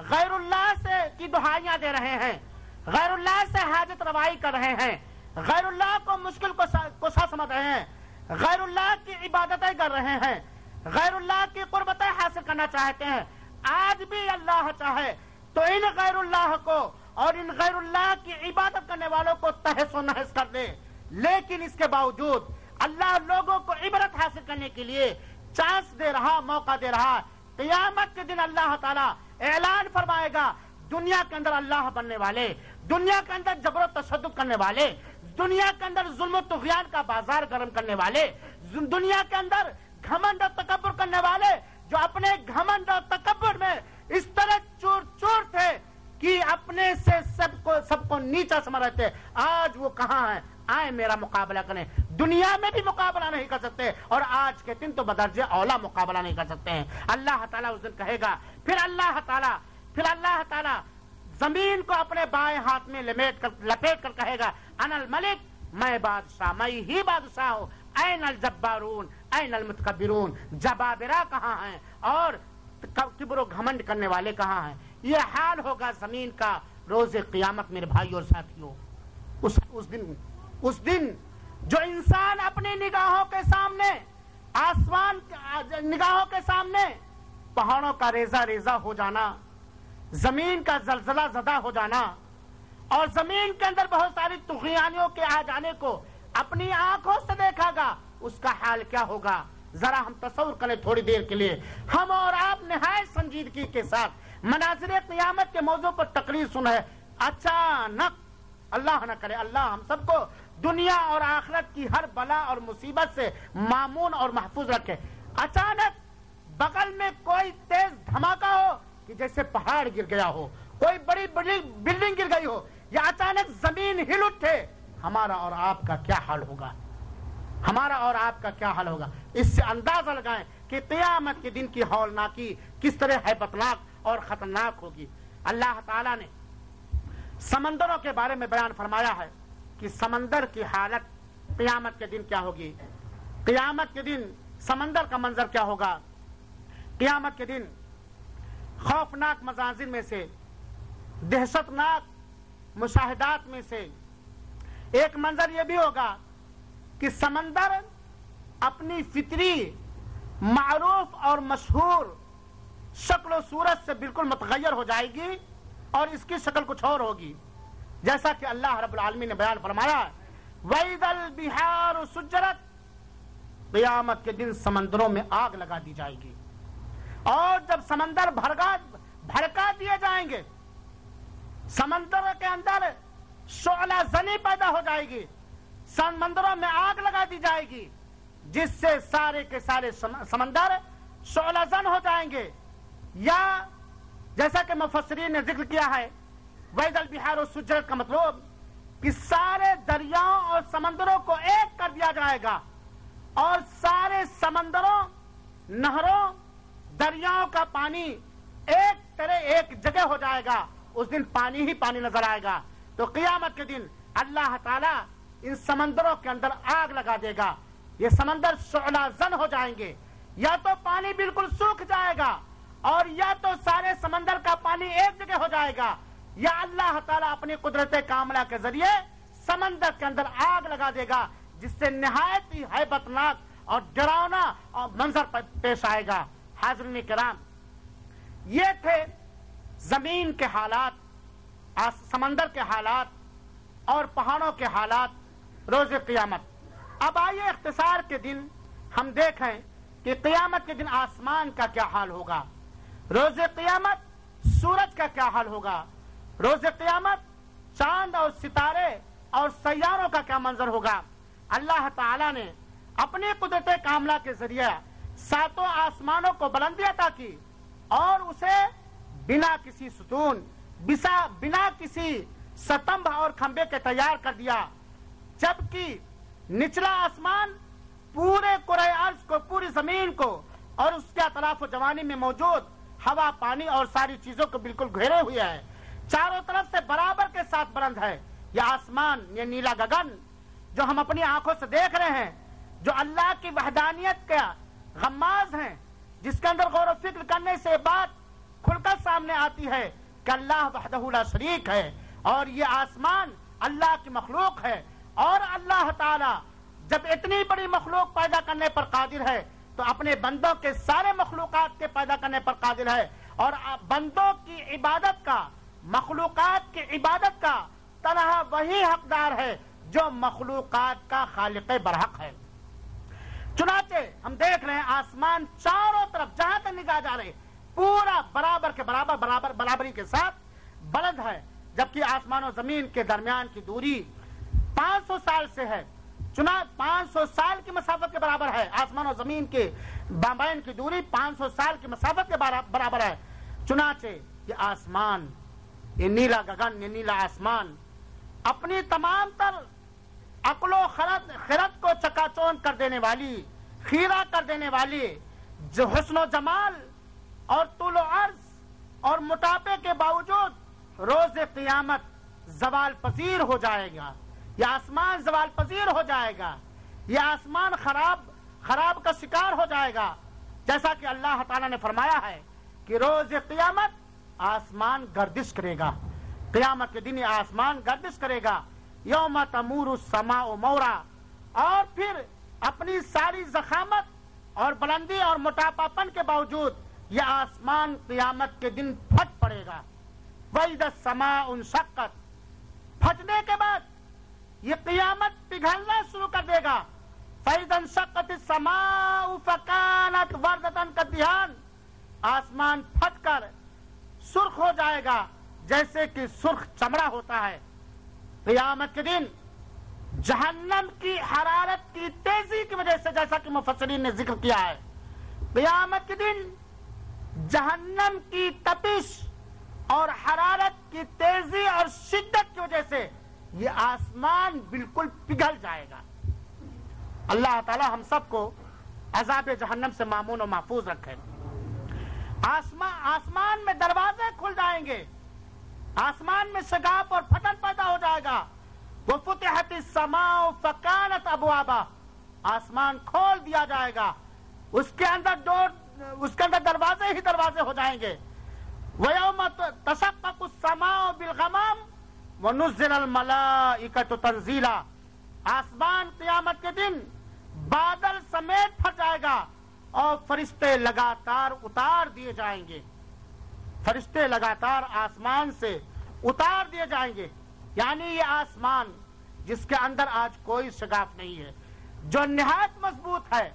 غیر اللہ سے کی دہائیاں دے رہے ہیں, غیر اللہ سے حاجت روائی کر رہے ہیں, غیر اللہ کو مشکل کو سمجھ رہے ہیں, غیر اللہ کی عبادتیں کر رہے ہیں, غیر اللہ کی قربتیں حاصل کرنا چاہتے ہیں, آج بھی اللہ چاہے تو ان غیر اللہ کو اور ان غیر اللہ کی عبادت کرنے والوں کو تہس و نحس کر دے. لیکن اس کے باوجود اللہ لوگوں کو عبرت حاصل کرنے کے لیے چانس دے رہا, موقع دے رہا. قیامت کے دن اللہ تعالیٰ اعلان فرمائے گا دنیا کے اندر اللہ بننے والے, دنیا کے اندر جبر و تشدد کرنے والے, دنیا کے اندر ظلم و طغیان کا بازار گرم کرنے والے, دنیا کے اندر گھمنڈ اور تکبر کرنے والے, جو اپنے گھمنڈ اور تکبر میں اس طرح چور چور تھے کہ اپنے سے سب کو نیچا سمجھ رہے تھے, آج وہ کہاں ہیں؟ آئے میرا مقابلہ کریں. دنیا میں بھی مقابلہ نہیں کر سکتے اور آج کے دن تو بدرجہ اولا مقابلہ نہیں کر سکتے ہیں. اللہ تعالیٰ اس دن کہے گا, پھر اللہ تعالیٰ زمین کو اپنے بائیں ہاتھ میں لپیٹ کر کہے گا انا الملک, میں بادشاہ, میں ہی بادشاہ ہوں. این الجبارون, این المتکبرون, جبابرہ کہاں ہیں اور کبر و گھمنڈ کرنے والے کہاں ہیں؟ یہ حال ہوگا زمین کا روز قیامت میرے بھائی اور ساتھیوں. اس دن جو انسان اپنی نگاہوں کے سامنے آسمان نگاہوں کے سامنے پہاڑوں کا ریزہ ریزہ ہو جانا, زمین کا زلزلہ زدہ ہو جانا اور زمین کے اندر بہت ساری طغیانیوں کے آ جانے کو اپنی آنکھوں سے دیکھا گا, اس کا حال کیا ہوگا؟ ذرا ہم تصور کریں تھوڑی دیر کے لیے. ہم اور آپ نہایت سنجیدگی کے ساتھ مناظر قیامت کے موضوع پر تقریر سنیں, اچانک اللہ نہ کرے, اللہ ہم سب کو دنیا اور آخرت کی ہر بلا اور مصیبت سے مامون اور محفوظ رکھے, اچانک بغل میں کوئی تیز دھماکہ ہو کہ جیسے پہاڑ گر گیا ہو, کوئی بڑی بلڈنگ گر گئی ہو, یا اچانک زمین ہل اٹھے, ہمارا اور آپ کا کیا حال ہوگا؟ ہمارا اور آپ کا کیا حال ہوگا؟ اس سے اندازہ لگائیں کہ قیامت کے دن کی ہولناکی کس طرح ہیبتناک اور خطرناک ہوگی. اللہ تعالیٰ نے سمندروں کے بارے میں بیان فرمایا ہے کہ سمندر کی حالت قیامت کے دن کیا ہوگی, قیامت کے دن سمندر کا منظر کیا ہوگا. قیامت کے دن خوفناک مناظر میں سے, دہشتناک مشاہدات میں سے ایک منظر یہ بھی ہوگا کہ سمندر اپنی فطری معروف اور مشہور شکل و صورت سے بالکل متغیر ہو جائے گی اور اس کی شکل کچھ اور ہوگی, جیسا کہ اللہ رب العالمین نے بیان فرمایا وَإِذَا الْبِحَارُ سُجِّرَتْ, قیامت کے دن سمندروں میں آگ لگا دی جائے گی اور جب سمندر بھڑکا دیے جائیں گے, سمندر کے اندر شعلہ زنی پیدا ہو جائے گی, سمندروں میں آگ لگا دی جائے گی جس سے سارے کے سارے سمندر شعلہ زن ہو جائیں گے, یا جیسا کہ مفسرین نے ذکر کیا ہے وَإِذَا الْبِحَارُ سُجِّرَتْ کا مطلب کہ سارے دریاؤں اور سمندروں کو ایک کر دیا جائے گا اور سارے سمندروں، نہروں، دریاؤں کا پانی ایک طرح ایک جگہ ہو جائے گا. اس دن پانی ہی پانی نظر آئے گا. تو قیامت کے دن اللہ تعالیٰ ان سمندروں کے اندر آگ لگا دے گا. یہ سمندر شعلہ زن ہو جائیں گے. یا تو پانی بالکل سوکھ جائے گا اور یا تو سارے سمندر کا پانی ایک جگہ ہو جائے گا، یا اللہ تعالیٰ اپنی قدرت کاملہ کے ذریعے سمندر کے اندر آگ لگا دے گا، جس سے نہایت ہی ہیبتناک اور ڈراؤنا اور منظر پیش آئے گا. حاضرین کرام، یہ تھے زمین کے حالات، سمندر کے حالات اور پہاڑوں کے حالات روز قیامت. اب آئیے اختصار کے دن ہم دیکھیں کہ قیامت کے دن آسمان کا کیا حال ہوگا، روز قیامت سورج کا کیا حال ہوگا، روز قیامت چاند اور ستارے اور سیاروں کا کیا منظر ہوگا. اللہ تعالیٰ نے اپنی قدرت کاملہ کے ذریعے ساتوں آسمانوں کو بلندی عطا کی اور اسے بنا کسی ستون، بنا کسی ستمبھ اور کھمبے کے تیار کر دیا، جبکہ نچلا آسمان پورے کرۂ ارض کو، پوری زمین کو اور اس کے اطراف و جوانی میں موجود ہوا، پانی اور ساری چیزوں کو بالکل گھیرے ہوئے ہے، چاروں طرف سے برابر کے ساتھ بلند ہے. یہ آسمان، یہ نیلا گگن جو ہم اپنی آنکھوں سے دیکھ رہے ہیں، جو اللہ کی وحدانیت کا غماز ہیں، جس کے اندر غور و فکر کرنے سے بات کھل کر سامنے آتی ہے کہ اللہ وحدہ لا شریک ہے اور یہ آسمان اللہ کی مخلوق ہے. اور اللہ تعالی جب اتنی بڑی مخلوق پیدا کرنے پر قادر ہے تو اپنے بندوں کے سارے مخلوقات کے پیدا کرنے پر قادر ہے، اور بندوں کی عبادت کا، مخلوقات کی عبادت کا تنہا وہی حقدار ہے جو مخلوقات کا خالق برحق ہے. چنانچہ ہم دیکھ رہے ہیں آسمان چاروں طرف جہاں تک نگاہ جا رہے پورا برابر کے برابری کے ساتھ بلند ہے، جبکہ آسمان و زمین کے درمیان کی دوری 500 سال سے ہے. 500 سال کی مسافت کے برابر ہے. آسمان و زمین کے بابین کی دوری 500 سال کی مسافت کے برابر ہے. چنانچہ یہ آسمان، یہ نیلا گگن، یہ نیلا آسمان اپنی تمام تر عقل و خرد کو چکا چوند کر دینے والی، خیرہ کر دینے والی، جو حسن و جمال اور طول و عرض اور موٹاپے کے باوجود روز قیامت زوال پذیر ہو جائے گا. یہ آسمان زوال پذیر ہو جائے گا. یہ آسمان خراب کا شکار ہو جائے گا، جیسا کہ اللہ تعالیٰ نے فرمایا ہے کہ روز قیامت آسمان گردش کرے گا. قیامت کے دن یہ آسمان گردش کرے گا. یوم تمور السماء مورا، اور پھر اپنی ساری ضخامت اور بلندی اور موٹاپا پن کے باوجود یہ آسمان قیامت کے دن پھٹ پڑے گا. وَإِذَا السَّمَاءُ انشَقَّتْ، پھٹنے کے بعد یہ قیامت پگھلنا شروع کر دے گا. فَإِذَا انشَقَّتِ السَّمَاءُ فَكَانَتْ وَرْدَةً كَالدِّهَانِ، آسمان پھٹ کر سرخ ہو جائے گا جیسے کہ سرخ چمڑا ہوتا ہے. قیامت کے دن جہنم کی حرارت کی تیزی کی وجہ سے، جیسا کہ مفسرین نے ذکر کیا ہے، قیامت کے دن جہنم کی تپش اور حرارت کی تیزی اور شدت کی وجہ سے یہ آسمان بالکل پگھل جائے گا. اللہ تعالی ہم سب کو عذاب جہنم سے مامون و محفوظ رکھے. آسمان میں دروازے کھل جائیں گے، آسمان میں شگاف اور پھٹن پیدا ہو جائے گا. وَفُتِحَتِ السَّمَاءُ فَكَانَتْ أَبْوَابًا، آسمان کھول دیا جائے گا، اس کے اندر دروازے ہی دروازے ہو جائیں گے. وَيَوْمَ تَشَقَّقُ السَّمَاءُ بِالْغَمَامِ وَنُزِّلَ الْمَلَائِكَةُ تَنزِيلًا، آسمان قیامت کے دن بادل سمیت پھٹ جائے گا اور فرشتے لگاتار اتار دیے جائیں گے. فرشتے لگاتار آسمان سے اتار دیے جائیں گے. یعنی یہ آسمان جس کے اندر آج کوئی شگاف نہیں ہے، جو نہایت مضبوط ہے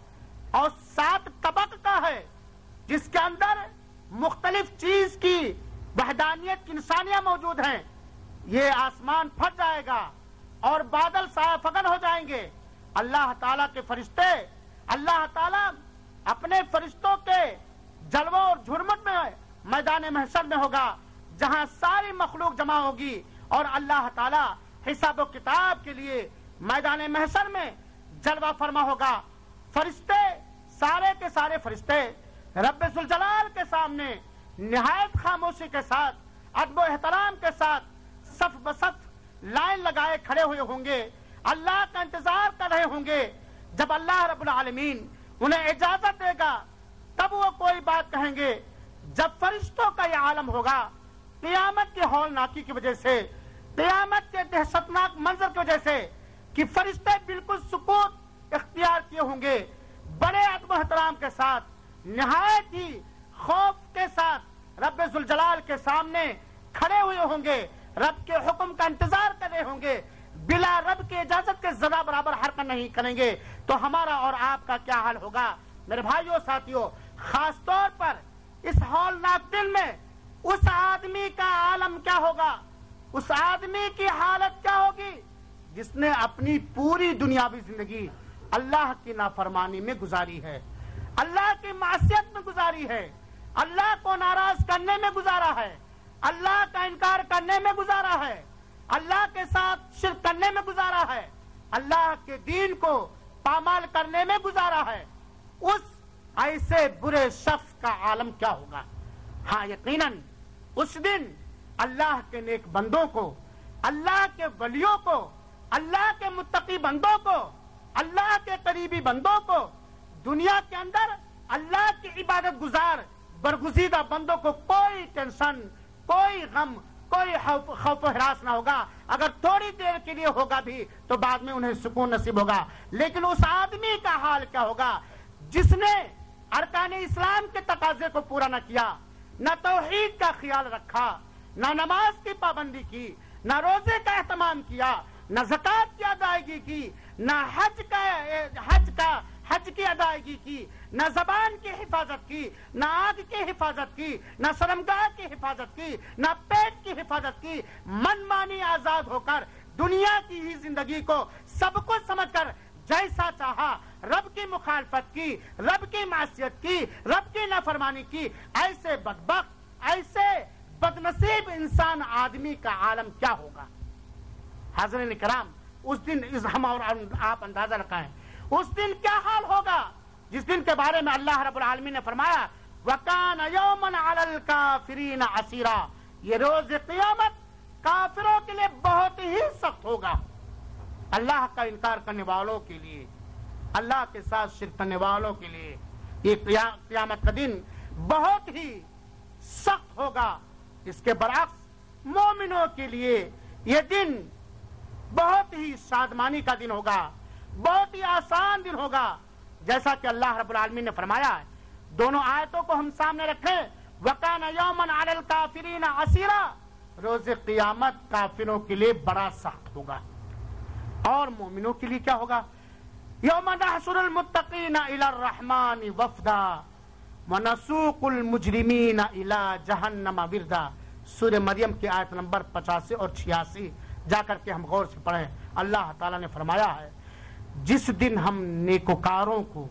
اور 7 طبق کا ہے، جس کے اندر مختلف چیز کی وحدانیت کی نشانیاں موجود ہیں، یہ آسمان پھٹ جائے گا اور بادل سایہ فگن ہو جائیں گے. اللہ تعالیٰ کے فرشتے، اللہ تعالیٰ اپنے فرشتوں کے جلووں اور جھرمٹ میں میدان محشر میں ہوگا جہاں ساری مخلوق جمع ہوگی اور اللہ تعالی حساب و کتاب کے لیے میدان محشر میں جلوہ فرما ہوگا. فرشتے سارے کے سارے فرشتے رب ذوالجلال کے سامنے نہایت خاموشی کے ساتھ ادب و احترام کے ساتھ صف بصف لائن لگائے کھڑے ہوئے ہوں گے, اللہ کا انتظار کر رہے ہوں گے. جب اللہ رب العالمین انہیں اجازت دے گا تب وہ کوئی بات کہیں گے. جب فرشتوں کا یہ عالم ہوگا قیامت کی ہولناکی کی وجہ سے, قیامت کے دہشتناک منظر کی وجہ سے کہ فرشتے بالکل سکوت اختیار کیے ہوں گے, بڑے ادب و احترام کے ساتھ نہایت ہی خوف کے ساتھ رب ذوالجلال کے سامنے کھڑے ہوئے ہوں گے, رب کے حکم کا انتظار کر رہے ہوں گے, بلا رب کی اجازت کے ذرا برابر حرکت نہیں کریں گے. تو ہمارا اور آپ کا کیا حال ہوگا میرے بھائیوں ساتھیوں؟ خاص طور پر اس ہولناک دن میں اس آدمی کا عالم کیا ہوگا, اس آدمی کی حالت کیا ہوگی جس نے اپنی پوری دنیاوی زندگی اللہ کی نافرمانی میں گزاری ہے, اللہ کی معصیت میں گزاری ہے, اللہ کو ناراض کرنے میں گزارا ہے, اللہ کا انکار کرنے میں گزارا ہے, اللہ کے ساتھ شرک کرنے میں گزارا ہے, اللہ کے دین کو پامال کرنے میں گزارا ہے. اس ایسے برے شخص کا عالم کیا ہوگا؟ ہاں یقیناً اس دن اللہ کے نیک بندوں کو, اللہ کے ولیوں کو, اللہ کے متقی بندوں کو, اللہ کے قریبی بندوں کو, دنیا کے اندر اللہ کی عبادت گزار برگزیدہ بندوں کو کوئی ٹینشن, کوئی غم, کوئی خوف و ہراس نہ ہوگا. اگر تھوڑی دیر کے لیے ہوگا بھی تو بعد میں انہیں سکون نصیب ہوگا. لیکن اس آدمی کا حال کیا ہوگا جس نے ارکان اسلام کے تقاضے کو پورا نہ کیا, نہ توحید کا خیال رکھا, نہ نماز کی پابندی کی, نہ روزے کا اہتمام کیا, نہ زکوٰۃ کی ادائیگی کی, نہ حج کی ادائیگی کی, نہ زبان کی حفاظت کی, نہ آنکھ کی حفاظت کی, نہ شرمگاہ کی حفاظت کی, نہ پیٹ کی حفاظت کی, من مانی آزاد ہو کر دنیا کی ہی زندگی کو سب کچھ سمجھ کر جیسا چاہا رب کی مخالفت کی, رب کی معصیت کی, رب کی نافرمانی کی. ایسے بدبخت, ایسے بدنصیب انسان آدمی کا عالم کیا ہوگا؟ حاضرین کرام, اس دن ہم اور آپ اندازہ رکھائیں اس دن کیا حال ہوگا جس دن کے بارے میں اللہ رب العالمین نے فرمایا وَكَانَ يَوْمًا عَلَى الْكَافِرِينَ عَسِيرًا. یہ روز قیامت کافروں کے لیے بہت ہی سخت ہوگا. اللہ کا انکار کرنے والوں کے لیے, اللہ کے ساتھ شرک کرنے والوں کے لیے یہ قیامت کا دن بہت ہی سخت ہوگا. اس کے برعکس مومنوں کے لیے یہ دن بہت ہی شادمانی کا دن ہوگا, بہت ہی آسان دن ہوگا. جیسا کہ اللہ رب العالمین نے فرمایا ہے, دونوں آیتوں کو ہم سامنے رکھیں, وَكَانَ يَوْمًا عَلَى الْكَافِرِينَ عَسِيرًا. روز قیامت کافروں کے لیے بڑا سخت ہوگا. اور مومنوں کے لیے کیا ہوگا؟ يَوْمَ نَحْشُرُ الْمُتَّقِينَ إِلَى الرَّحْمَنِ وَفْدًا وَنَسُوقُ الْمُجْرِمِينَ إِلَى جَهَنَّمَ وِرْدًا. سورہ مریم کی آیت نمبر 85 اور 86 جا کر کے ہم غور سے پڑھیں. اللہ تعالیٰ نے فرمایا ہے جس دن ہم نیکوکاروں کو,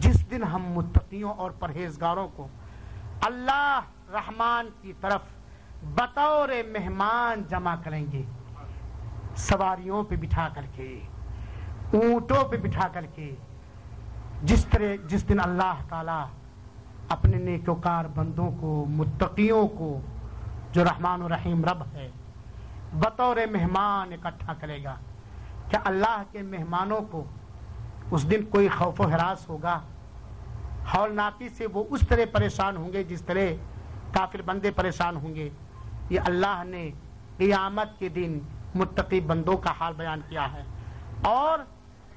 جس دن ہم متقیوں اور پرہیزگاروں کو اللہ رحمان کی طرف بطور مہمان جمع کریں گے, سواریوں پہ بٹھا کر کے, اونٹوں پہ بٹھا کر کے, جس دن اللہ تعالیٰ اپنے نیکوکار بندوں کو, متقیوں کو, جو رحمان و رحیم رب ہے, بطور مہمان اکٹھا کرے گا. کیا اللہ کے مہمانوں کو اس دن کوئی خوف و ہراس ہوگا؟ ہولناکی سے وہ اس طرح پریشان ہوں گے جس طرح کافر بندے پریشان ہوں گے. یہ اللہ نے قیامت کے دن متقی بندوں کا حال بیان کیا ہے. اور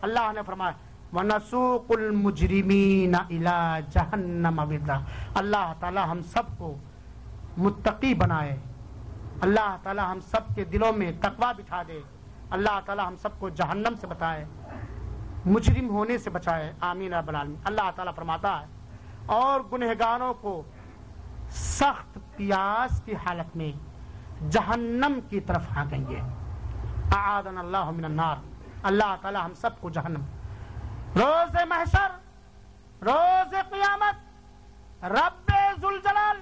اللہ نے فرمایا وَنَسُوقُ الْمُجْرِمِينَ إِلَى جَهَنَّمَ وِرْدًا. اللہ تعالی ہم سب کو متقی بنائے, اللہ تعالی ہم سب کے دلوں میں تقوی بٹھا دے, اللہ تعالی ہم سب کو جہنم سے بچائے, مجرم ہونے سے بچائے. آمین رب العالمین. اللہ تعالیٰ فرماتا ہے اور گنہگاروں کو سخت پیاس کی حالت میں جہنم کی طرف ہانکیں گے. اعاذنا اللہ من النار. اللہ تعالیٰ ہم سب کو جہنم, روز محشر, روز قیامت رب ذوالجلال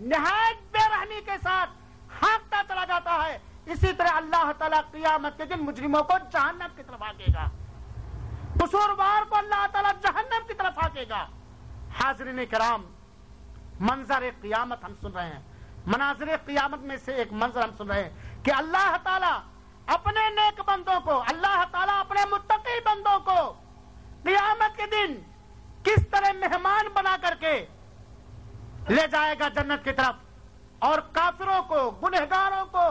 نہایت بے رحمی کے ساتھ ہانکتا چلا جاتا ہے، اسی طرح اللہ تعالیٰ قیامت کے دن مجرموں کو جہنم کی طرف ہانکے گا، قصوروار کو اللہ تعالیٰ جہنم کی طرف ہانکے گا۔ حاضرین کرام، منظر قیامت ہم سن رہے ہیں، مناظر قیامت میں سے ایک منظر ہم سن رہے ہیں کہ اللہ تعالیٰ اپنے نیک بندوں کو، اللہ تعالیٰ اپنے متقی بندوں کو قیامت کے دن کس طرح مہمان بنا کر کے لے جائے گا جنت کی طرف، اور کافروں کو، گنہگاروں کو،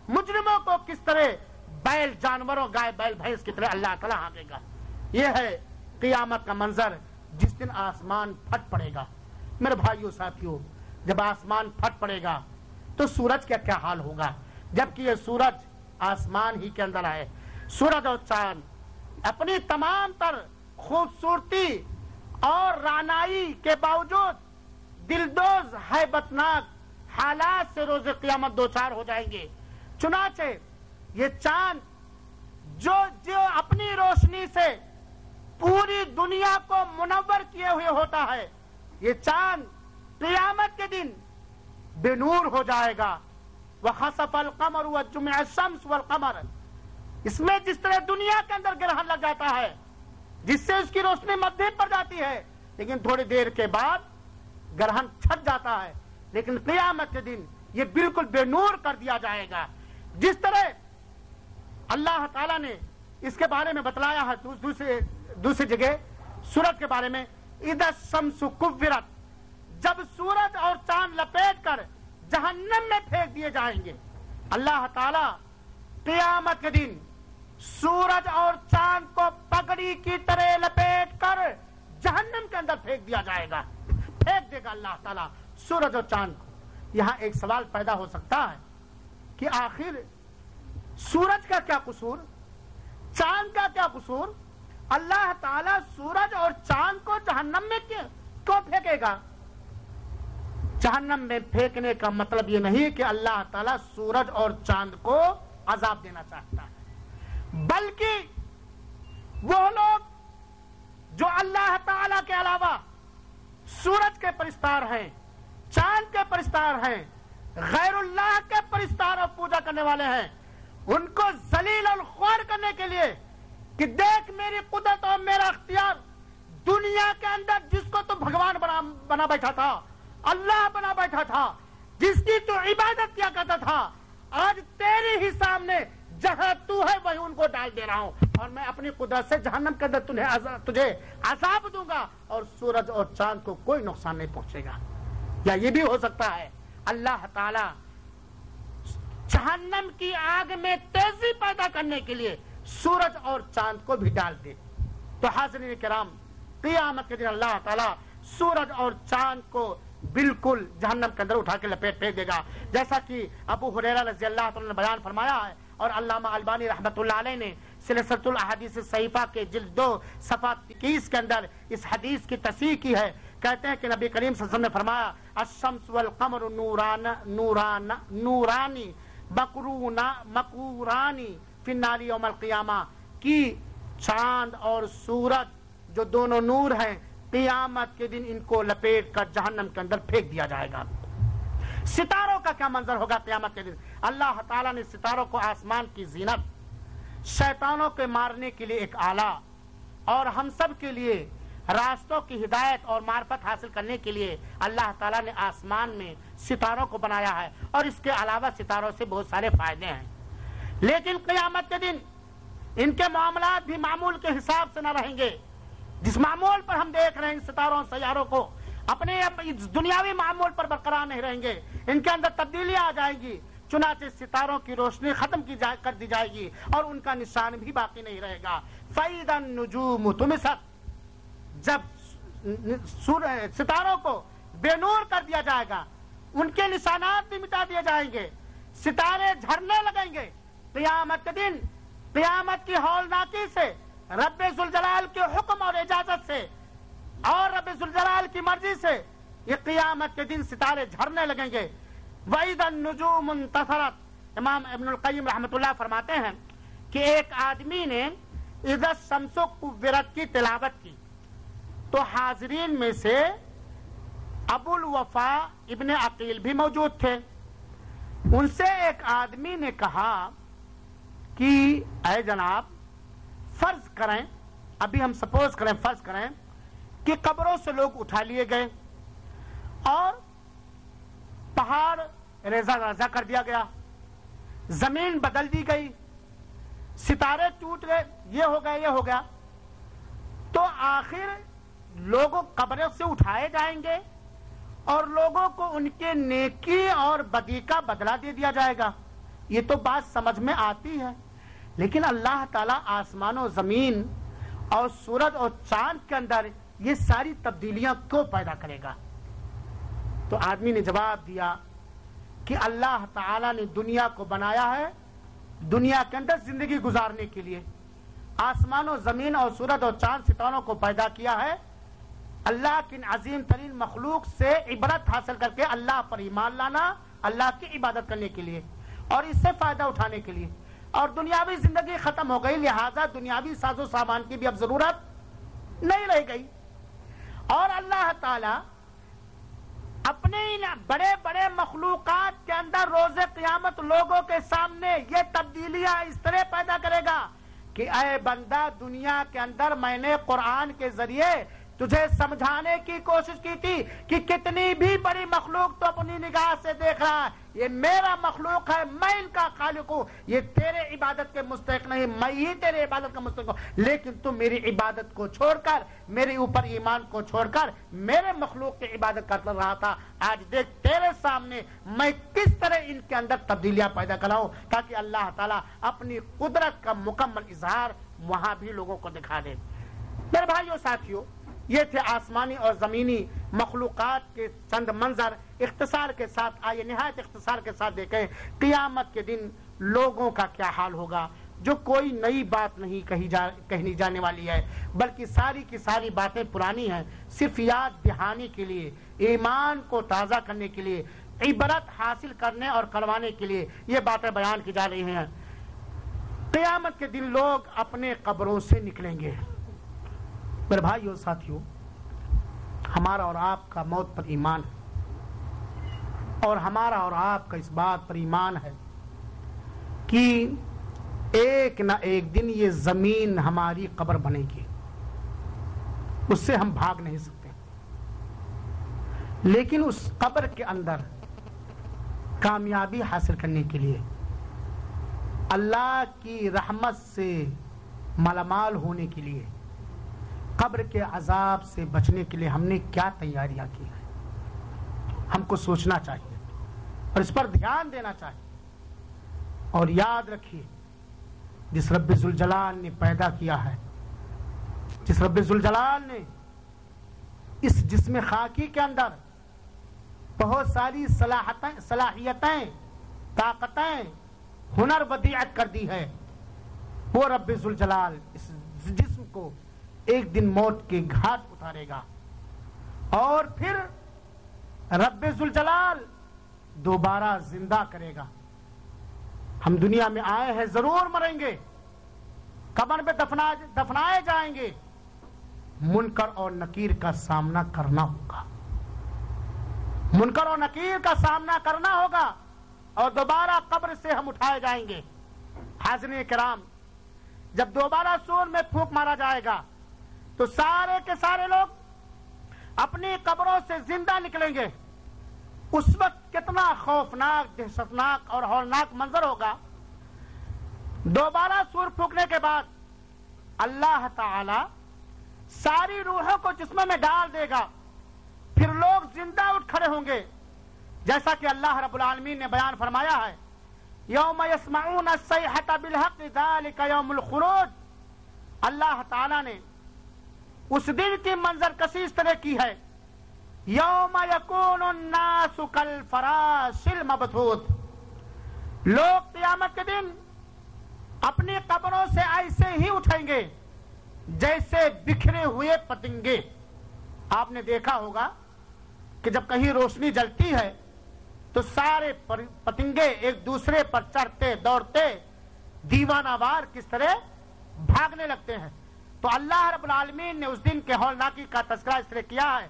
مجرموں کو کس طرح بیل جانوروں، گائے بیل بھینس کی طرح اللہ تعالیٰ ہانکے گا۔ یہ ہے قیامت کا منظر، جس دن آسمان پھٹ پڑے گا۔ میرے بھائیوں ساتھیوں، جب آسمان پھٹ پڑے گا تو سورج کا کیا حال ہوگا، جبکہ یہ سورج آسمان ہی کے اندر ہے۔ سورج اور چاند اپنی تمام تر خوبصورتی اور رعنائی کے باوجود دلدوز ہیبتناک حالات سے روز قیامت دوچار ہو جائیں گے۔ چنانچہ یہ چاند جو اپنی روشنی سے پوری دنیا کو منور کیے ہوئے ہوتا ہے، یہ چاند قیامت کے دن بے نور ہو جائے گا۔ وَخَسَفَ الْقَمَرُ وَجُمِعَ الشَّمْسُ وَالْقَمَرُ، اس میں جس طرح دنیا کے اندر گرہن لگ جاتا ہے، جس سے اس کی روشنی مدھم پر جاتی ہے، لیکن تھوڑی دیر کے بعد گرہن چھٹ جاتا ہے، لیکن قیامت کے دن یہ بالکل بے نور کر دیا جائے گا۔ جس طرح اللہ تعالیٰ نے اس کے بارے میں بتلایا ہے دوسری جگہ سورج کے بارے میں، اِذَا الشَّمْسُ كُوِّرَتْ، جب سورج اور چاند لپیٹ کر جہنم میں پھینک دیے جائیں گے۔ اللہ تعالیٰ قیامت کے دن سورج اور چاند کو پگڑی کی طرح لپیٹ کر جہنم کے اندر پھینک دیا جائے گا، پھینک دے گا اللہ تعالیٰ سورج اور چاند کو۔ یہاں ایک سوال پیدا ہو سکتا ہے کہ آخر سورج کا کیا قصور، چاند کا کیا قصور؟ اللہ تعالیٰ سورج اور چاند کو جہنم میں کیوں پھینکے گا؟ جہنم میں پھینکنے کا مطلب یہ نہیں کہ اللہ تعالیٰ سورج اور چاند کو عذاب دینا چاہتا ہے، بلکہ وہ لوگ جو اللہ تعالیٰ کے علاوہ سورج کے پرستار ہیں، چاند کے پرستار ہیں، غیر اللہ کے پرستار اور پوجا کرنے والے ہیں، ان کو ذلیل اور خوار کرنے کے لیے کہ دیکھ میری قدرت اور میرا اختیار، دنیا کے اندر جس کو تو بھگوان بنا بیٹھا تھا، اللہ بنا بیٹھا تھا، جس کی تو عبادت کیا کرتا تھا، آج تیرے ہی سامنے جہاں تو ہے وہی ان کو ڈال دے رہا ہوں، اور میں اپنی قدرت سے جہنم کے اندر تجھے عذاب دوں گا، اور سورج اور چاند کو کوئی نقصان نہیں پہنچے گا۔ یا یہ بھی ہو سکتا ہے اللہ تعالی جہنم کی آگ میں تیزی پیدا کرنے کے لیے سورج اور چاند کو بھی ڈال دے۔ تو حاضرین کرام، قیامت کے دن اللہ تعالیٰ سورج اور چاند کو بالکل جہنم کے اندر اٹھا کے لپیٹ پھینک دے گا، جیسا کہ ابو ہریرہ رضی اللہ عنہ نے بیان فرمایا ہے، اور علامہ البانی رحمۃ اللہ علیہ نے سلسلۃ الاحادیث الصحیحہ کے جلد 2 صفحہ 21 کے اندر اس حدیث کی تصحیح کی ہے۔ کہتے ہیں کہ نبی کریم صلی اللہ علیہ وسلم نے فرمایا، الشمس والقمر نورانی مقورانی فی النار یوم القیامہ، کہ چاند اور سورج جو دونوں نور ہیں، قیامت کے دن ان کو لپیٹ کر جہنم کے اندر پھینک دیا جائے گا۔ ستاروں کا کیا منظر ہوگا قیامت کے دن؟ اللہ تعالیٰ نے ستاروں کو آسمان کی زینت، شیطانوں کے مارنے کے لیے ایک آلہ، اور ہم سب کے لیے راستوں کی ہدایت اور معرفت حاصل کرنے کے لیے اللہ تعالیٰ نے آسمان میں ستاروں کو بنایا ہے، اور اس کے علاوہ ستاروں سے بہت سارے فائدے ہیں۔ لیکن قیامت کے دن ان کے معاملات بھی معمول کے حساب سے نہ رہیں گے۔ جس معمول پر ہم دیکھ رہے ہیں ستاروں سیاروں کو، اپنے دنیاوی معمول پر برقرار نہیں رہیں گے، ان کے اندر تبدیلیاں آ جائیں گی۔ چنانچہ ستاروں کی روشنی ختم کر دی جائے گی، اور ان کا نشان بھی باقی نہیں رہے گا۔ فَإِذَا النُّجُومُ طُمِسَتْ، جب ستاروں کو بے نور کر دیا جائے گا، ان کے نشانات بھی مٹا دیے جائیں گے، ستارے جھڑنے لگیں گے۔ قیامت کے دن، قیامت کی ہولناکی سے، رب ذوالجلال کے حکم اور اجازت سے اور رب ذوالجلال کی مرضی سے یہ قیامت کے دن ستارے جھڑنے لگیں گے۔ وَإِذَا النُّجُومُ انتَثَرَتْ، امام ابن القیم رحمۃ اللہ فرماتے ہیں کہ ایک آدمی نے اِذَا الشَّمْسُ كُوِّرَتْ کی تلاوت کی، تو حاضرین میں سے ابو الوفا ابن عقیل بھی موجود تھے. ان سے ایک آدمی نے کہا کہ اے جناب فرض کریں، ابھی ہم سپوز کریں، فرض کریں کہ قبروں سے لوگ اٹھا لیے گئے اور پہاڑ ریزہ ریزہ کر دیا گیا، زمین بدل دی گئی، ستارے ٹوٹ گئے، یہ ہو گیا، یہ ہو گیا، تو آخر لوگوں قبروں سے اٹھائے جائیں گے اور لوگوں کو ان کے نیکی اور بدی کا بدلہ دے دیا جائے گا. یہ تو بات سمجھ میں آتی ہے، لیکن اللہ تعالیٰ آسمان و زمین اور سورج اور چاند کے اندر یہ ساری تبدیلیاں کیوں پیدا کرے گا؟ تو آدمی نے جواب دیا کہ اللہ تعالیٰ نے دنیا کو بنایا ہے دنیا کے اندر زندگی گزارنے کے لیے. آسمان و زمین اور سورج اور چاند ستاروں کو پیدا کیا ہے اللہ کی عظیم ترین مخلوق سے عبرت حاصل کر کے اللہ پر ایمان لانا، اللہ کی عبادت کرنے کے لیے اور اس سے فائدہ اٹھانے کے لیے. اور دنیاوی زندگی ختم ہو گئی، لہذا دنیاوی ساز و سامان کی بھی اب ضرورت نہیں رہ گئی. اور اللہ تعالی اپنے ان بڑے بڑے مخلوقات کے اندر روز قیامت لوگوں کے سامنے یہ تبدیلیاں اس طرح پیدا کرے گا کہ اے بندہ، دنیا کے اندر میں نے قرآن کے ذریعے تجھے سمجھانے کی کوشش کی تھی کہ کتنی بھی بڑی مخلوق تو اپنی نگاہ سے دیکھ رہا ہے، یہ میرا مخلوق ہے، میں ان کا خالق ہوں، یہ تیرے عبادت کے مستحق نہیں، میں ہی تیرے عبادت کا مستحق ہوں، لیکن تم میری عبادت کو چھوڑ کر، میرے اوپر ایمان کو چھوڑ کر میرے مخلوق کی عبادت کر رہا تھا. آج دیکھ تیرے سامنے میں کس طرح ان کے اندر تبدیلیاں پیدا کراؤں تاکہ اللہ تعالیٰ اپنی قدرت کا مکمل اظہار وہاں بھی لوگوں کو دکھا دے. میرے بھائیو ساتھیو، یہ تھے آسمانی اور زمینی مخلوقات کے چند منظر. اختصار کے ساتھ آئیے، نہایت اختصار کے ساتھ دیکھیں قیامت کے دن لوگوں کا کیا حال ہوگا. جو کوئی نئی بات نہیں کہنی جانے والی ہے، بلکہ ساری کی ساری باتیں پرانی ہیں، صرف یاد دہانی کے لیے، ایمان کو تازہ کرنے کے لیے، عبرت حاصل کرنے اور کروانے کے لیے یہ باتیں بیان کی جا رہی ہیں. قیامت کے دن لوگ اپنے قبروں سے نکلیں گے. میرے بھائیو ساتھیو، ہمارا اور آپ کا موت پر ایمان ہے اور ہمارا اور آپ کا اس بات پر ایمان ہے کہ ایک نہ ایک دن یہ زمین ہماری قبر بنے گی، اس سے ہم بھاگ نہیں سکتے. لیکن اس قبر کے اندر کامیابی حاصل کرنے کے لیے، اللہ کی رحمت سے مالامال ہونے کے لیے، قبر کے عذاب سے بچنے کے لیے ہم نے کیا تیاریاں کی ہیں، ہم کو سوچنا چاہیے اور اس پر دھیان دینا چاہیے. اور یاد رکھیے، جس رب ذوالجلال نے پیدا کیا ہے، جس رب ذوالجلال نے اس جسم خاکی کے اندر بہت ساری صلاحیتیں، طاقتیں، ہنر ودیعت کر دی ہے، وہ رب ذوالجلال اس جسم کو ایک دن موت کے گھاٹ اتارے گا اور پھر رب ذوالجلال دوبارہ زندہ کرے گا. ہم دنیا میں آئے ہیں، ضرور مریں گے، قبر میں دفنائے جائیں گے، منکر اور نکیر کا سامنا کرنا ہوگا، منکر اور نکیر کا سامنا کرنا ہوگا اور دوبارہ قبر سے ہم اٹھائے جائیں گے. حاضرین کرام، جب دوبارہ سور میں پھونک مارا جائے گا تو سارے کے سارے لوگ اپنی قبروں سے زندہ نکلیں گے. اس وقت کتنا خوفناک، دہشتناک اور ہولناک منظر ہوگا. دوبارہ سور پھونکنے کے بعد اللہ تعالی ساری روحوں کو جسم میں ڈال دے گا، پھر لوگ زندہ اٹھ کھڑے ہوں گے، جیسا کہ اللہ رب العالمین نے بیان فرمایا ہے، یوم یسمعون الصیحۃ بالحق ذالک یوم الخروج. اللہ تعالی نے اس دن کی منظر کشی اس طرح کی ہے، یوم یکون الناس کالفراش المبثوث. لوگ قیامت کے دن اپنی قبروں سے ایسے ہی اٹھیں گے جیسے بکھرے ہوئے پتنگے. آپ نے دیکھا ہوگا کہ جب کہیں روشنی جلتی ہے تو سارے پتنگے ایک دوسرے پر چڑھتے دوڑتے دیوانہ وار کس طرح بھاگنے لگتے ہیں. تو اللہ رب العالمین نے اس دن کے ہولناکی کا تذکرہ اس طرح کیا ہے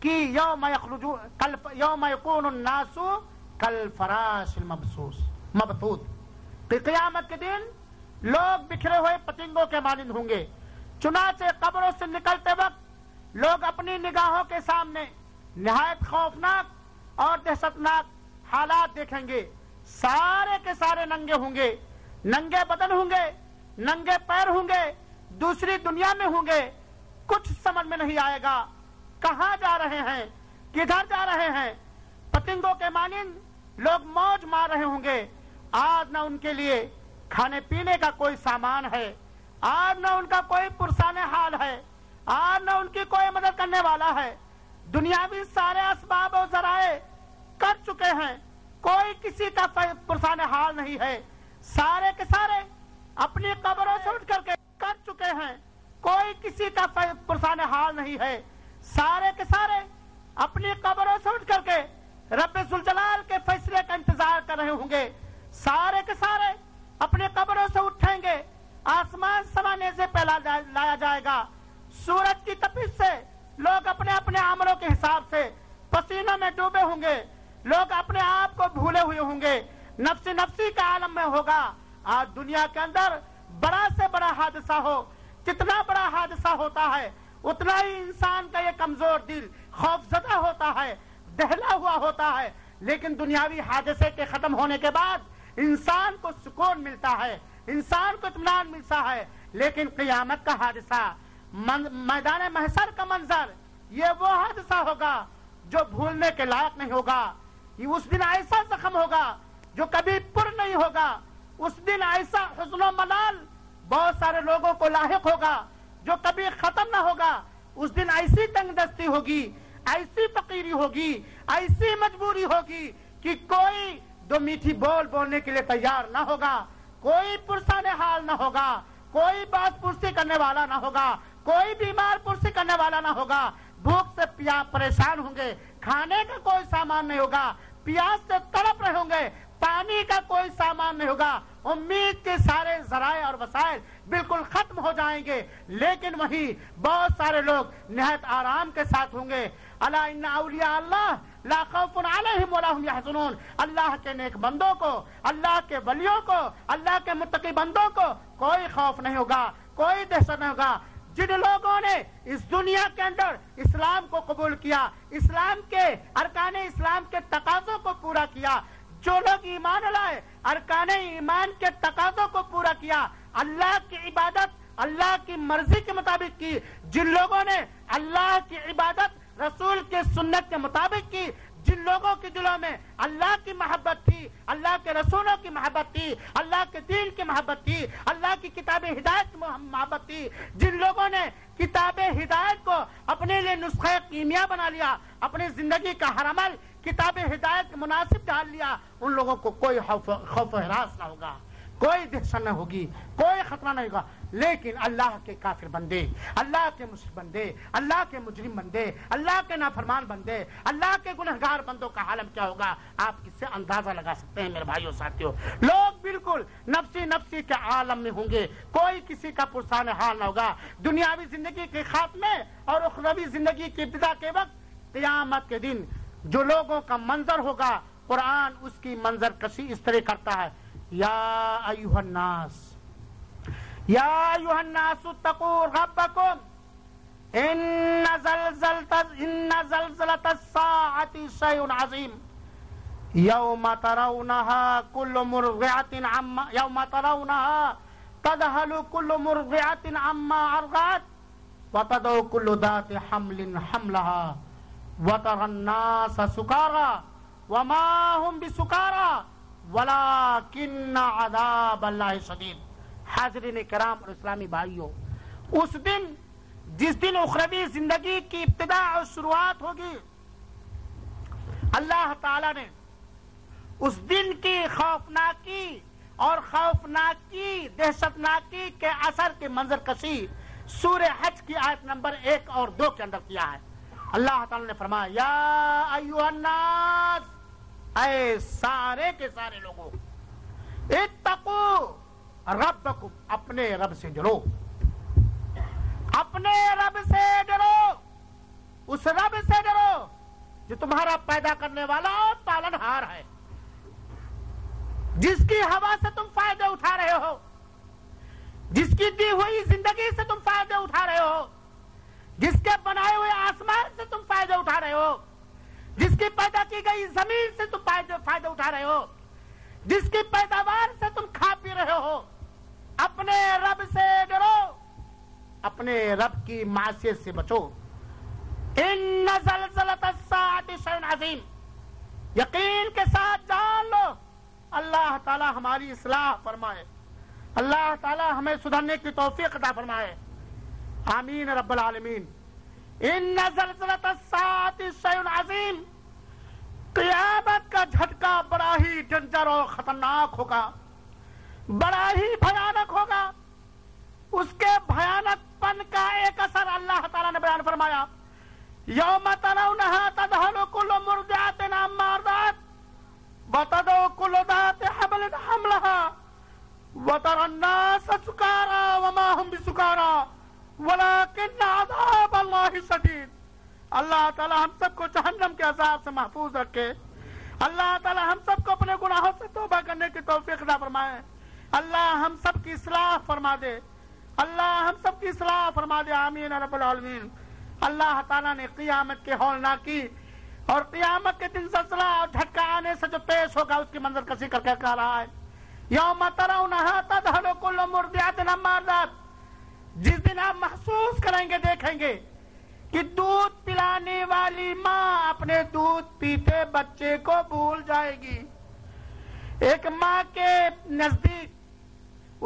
کہ یوم یکون الناس کالفراش المبثوث، کہ قیامت کے دن لوگ بکھرے ہوئے پتنگوں کے مانند ہوں گے۔ چنانچہ قبروں سے نکلتے وقت لوگ اپنی نگاہوں کے سامنے نہایت خوفناک اور دہشتناک حالات دیکھیں گے۔ سارے کے سارے ننگے ہوں گے، ننگے بدن ہوں گے، ننگے پیر ہوں گے، دوسری دنیا میں ہوں گے۔ کچھ سمجھ میں نہیں آئے گا کہاں جا رہے ہیں، کدھر جا رہے ہیں۔ پتنگوں کے مانند لوگ موج مار رہے ہوں گے۔ آج نہ ان کے لیے کھانے پینے کا کوئی سامان ہے، آج نہ ان کا کوئی پرسان حال ہے، آج نہ ان کی کوئی مدد کرنے والا ہے۔ دنیاوی سارے اسباب و ذرائع کر چکے ہیں، کوئی کسی کا پرسان حال نہیں ہے۔ سارے کے سارے اپنی قبروں سے اٹھ کر چکے ہیں، کوئی کسی کا پرسان حال نہیں ہے۔ سارے کے سارے اپنی قبروں سے اٹھ کر کے رب ذوالجلال کے فیصلے کا انتظار کر رہے ہوں گے۔ سارے کے سارے اپنی قبروں سے اٹھیں گے، آسمان سوانے سے پہلا لایا جائے گا۔ سورج کی تپش سے لوگ اپنے اپنے عملوں کے حساب سے پسینوں میں ڈوبے ہوں گے، لوگ اپنے آپ کو بھولے ہوئے ہوں گے، نفسی نفسی کا عالم میں ہوگا۔ آج دنیا کے اندر بڑا سے بڑا حادثہ ہو، جتنا بڑا حادثہ ہوتا ہے اتنا ہی انسان کا یہ کمزور دل خوف زدہ ہوتا ہے، دہلا ہوا ہوتا ہے۔ لیکن دنیاوی حادثے کے ختم ہونے کے بعد انسان کو سکون ملتا ہے، انسان کو اطمینان ملتا ہے۔ لیکن قیامت کا حادثہ، میدان محشر کا منظر، یہ وہ حادثہ ہوگا جو بھولنے کے لائق نہیں ہوگا۔ اس دن ایسا زخم ہوگا جو کبھی پر نہیں ہوگا۔ اس دن ایسا حزن و ملال بہت سارے لوگوں کو لاحق ہوگا جو کبھی ختم نہ ہوگا۔ اس دن ایسی تنگ دستی ہوگی، ایسی فقیری ہوگی، ایسی مجبوری ہوگی کہ کوئی دو میٹھی بول بولنے کے لیے تیار نہ ہوگا، کوئی پرسان حال نہ ہوگا، کوئی بات پرسی کرنے والا نہ ہوگا، کوئی بیمار پرسی کرنے والا نہ ہوگا۔ بھوک سے پریشان ہوں گے، کھانے کا کوئی سامان نہیں ہوگا، پیاس سے تڑپ رہے ہوں گے، پانی کا کوئی سامان نہیں ہوگا۔ امید کے سارے ذرائع اور وسائل بالکل ختم ہو جائیں گے، لیکن وہیں بہت سارے لوگ نہایت آرام کے ساتھ ہوں گے۔ الا ان اولیاء اللہ لا خوف علیہم ولا هم يحزنون۔ اللہ کے نیک بندوں کو، اللہ کے ولیوں کو، اللہ کے متقی بندوں کو کوئی خوف نہیں ہوگا، کوئی دہشت نہیں ہوگا۔ جن لوگوں نے اس دنیا کے اندر اسلام کو قبول کیا، اسلام کے ارکان اسلام کے تقاضوں کو پورا کیا، جو لوگ ایمان لائے، ارکان ایمان کے تقاضوں کو پورا کیا، اللہ کی عبادت اللہ کی مرضی کے مطابق کی، جن لوگوں نے اللہ کی عبادت رسول کے سنت کے مطابق کی، جن لوگوں کے دلوں میں اللہ کی محبت تھی، اللہ کے رسولوں کی محبت تھی، اللہ کے دین کی محبت تھی، اللہ کی کتاب ہدایت کی محبت تھی، جن لوگوں نے کتاب ہدایت کو اپنے لیے نسخہ کیمیا بنا لیا، اپنی زندگی کا ہر عمل کتاب ہدایت کے مناسب ڈال لیا، ان لوگوں کو کوئی خوف و ہراس نہ ہوگا، کوئی دہشت نہ ہوگی، کوئی خطرہ نہیں ہوگا۔ لیکن اللہ کے کافر بندے، اللہ کے مشرک بندے، اللہ کے مجرم بندے، اللہ کے نافرمان بندے، اللہ کے گنہگار بندوں کا عالم کیا ہوگا، آپ کس سے اندازہ لگا سکتے ہیں میرے بھائیوں ساتھیوں۔ لوگ بالکل نفسی نفسی کے عالم میں ہوں گے، کوئی کسی کا پرسان حال نہ ہوگا۔ دنیاوی زندگی کے خاتمے اور اخروی زندگی کی ابتدا کے وقت قیامت کے دن جو لوگوں کا منظر ہوگا، قرآن اس کی منظر کشی اس طرح کرتا ہے۔ یا ایھا الناس یا ایھا الناس اتقوا ربکم ان زلزلۃ الساعۃ شیء عظیم یوم ترونها تذهل كل مرضعۃ عما ارضعت وتضع كل ذات حمل حملها وترى الناس سکارى وما هم بسکارى ولكن عذاب اللہ شدید۔ حاضرین کرام اور اسلامی بھائیوں، اس دن جس دن اخروی زندگی کی ابتدا اور شروعات ہوگی، اللہ تعالی نے اس دن کی خوفناکی اور خوفناکی دہشتناکی کے اثر کی منظر کشی سورہ حج کی آیت نمبر 1 اور 2 کے اندر کیا ہے۔ اللہ تعالی نے فرمایا یا ایھا الناس، اے سارے کے سارے لوگوں، اتقوا ربکم، اپنے رب سے ڈرو، اپنے رب سے ڈرو۔ اس رب سے ڈرو جو تمہارا پیدا کرنے والا اور پالنہار ہے، جس کی ہوا سے تم فائدے اٹھا رہے ہو، جس کی دی ہوئی زندگی سے تم فائدے اٹھا رہے ہو، جس کے بنائے ہوئے آسمان سے تم فائدے اٹھا رہے ہو، جس کی پیدا کی گئی زمین سے تم فائدے اٹھا رہے ہو، جس کی پیداوار سے تم کھا پی رہے ہو. اپنے رب سے ڈرو، اپنے رب کی معصیت سے بچو. ان زلزلۃ الساعۃ شیء عظیم، یقین کے ساتھ جان لو اللہ تعالی ہماری اصلاح فرمائے، اللہ تعالی ہمیں سدھرنے کی توفیق عطا فرمائے. آمین رب العالمین. ان زلزلۃ الساعۃ شیء عظیم، قیامت کا جھٹکا بڑا ہی ڈنجر اور خطرناک ہوگا، بڑا ہی بھیانک ہوگا. اس کے بھیانک پن کا ایک اثر اللہ تعالیٰ نے بیان فرمایا، یوم ترونہا تذہل کل مرضعۃ عما ارضعت وتضع کل ذات حمل حملہا وتری الناس سکارا وما ہم بسکارا ولکن عذاب اللہ شدید. اللہ تعالی ہم سب کو جہنم کے عذاب سے محفوظ رکھے. اللہ تعالی ہم سب کو اپنے گناہوں سے توبہ کرنے کی توفیق عطا فرمائے. اللہ ہم سب کی اصلاح فرما دے، اللہ ہم سب کی اصلاح فرما دے. آمین رب العالمین. اللہ تعالیٰ نے قیامت کے ہولناکی اور قیامت کے دن زلزلہ اور جھٹکا آنے سے جو پیش ہوگا اس کی منظر کشی کر کے کہا رہا ہے، یوم ترونہا تذہل کل مرضعۃ عما ارضعت. جس دن آپ محسوس کریں گے، دیکھیں گے کہ دودھ پلانے والی ماں اپنے دودھ پیتے بچے کو بھول جائے گی. ایک ماں کے نزدیک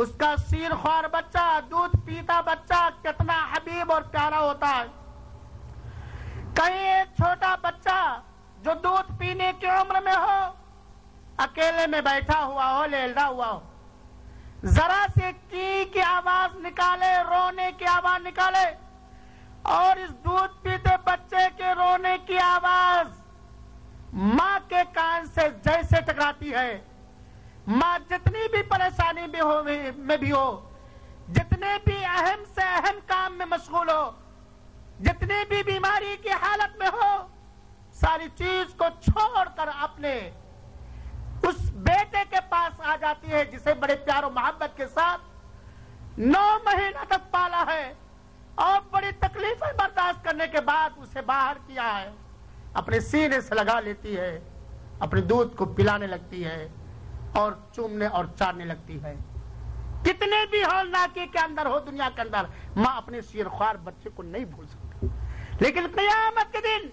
اس کا شیر خوار بچہ، دودھ پیتا بچہ کتنا حبیب اور پیارا ہوتا ہے. کہیں ایک چھوٹا بچہ جو دودھ پینے کی عمر میں ہو، اکیلے میں بیٹھا ہوا ہو، لیلدا ہوا ہو، ذرا سے کی آواز نکالے، رونے کی آواز نکالے، اور اس دودھ پیتے بچے کے رونے کی آواز ماں کے کان سے جیسے ٹکراتی ہے، ماں جتنی بھی پریشانی میں بھی ہو، جتنے بھی اہم سے اہم کام میں مشغول ہو، جتنی بھی بیماری کی حالت میں ہو، ساری چیز کو چھوڑ کر اپنے اس بیٹے کے پاس آ جاتی ہے جسے بڑے پیار و محبت کے ساتھ 9 مہینہ تک پالا ہے اور بڑی تکلیفیں برداشت کرنے کے بعد اسے باہر کیا ہے، اپنے سینے سے لگا لیتی ہے، اپنے دودھ کو پلانے لگتی ہے اور چومنے اور چارنے لگتی ہے. کتنے بھی ہولناکی کے اندر ہو دنیا کے اندر، ماں اپنے شیرخوار بچے کو نہیں بھول سکتی. لیکن قیامت کے دن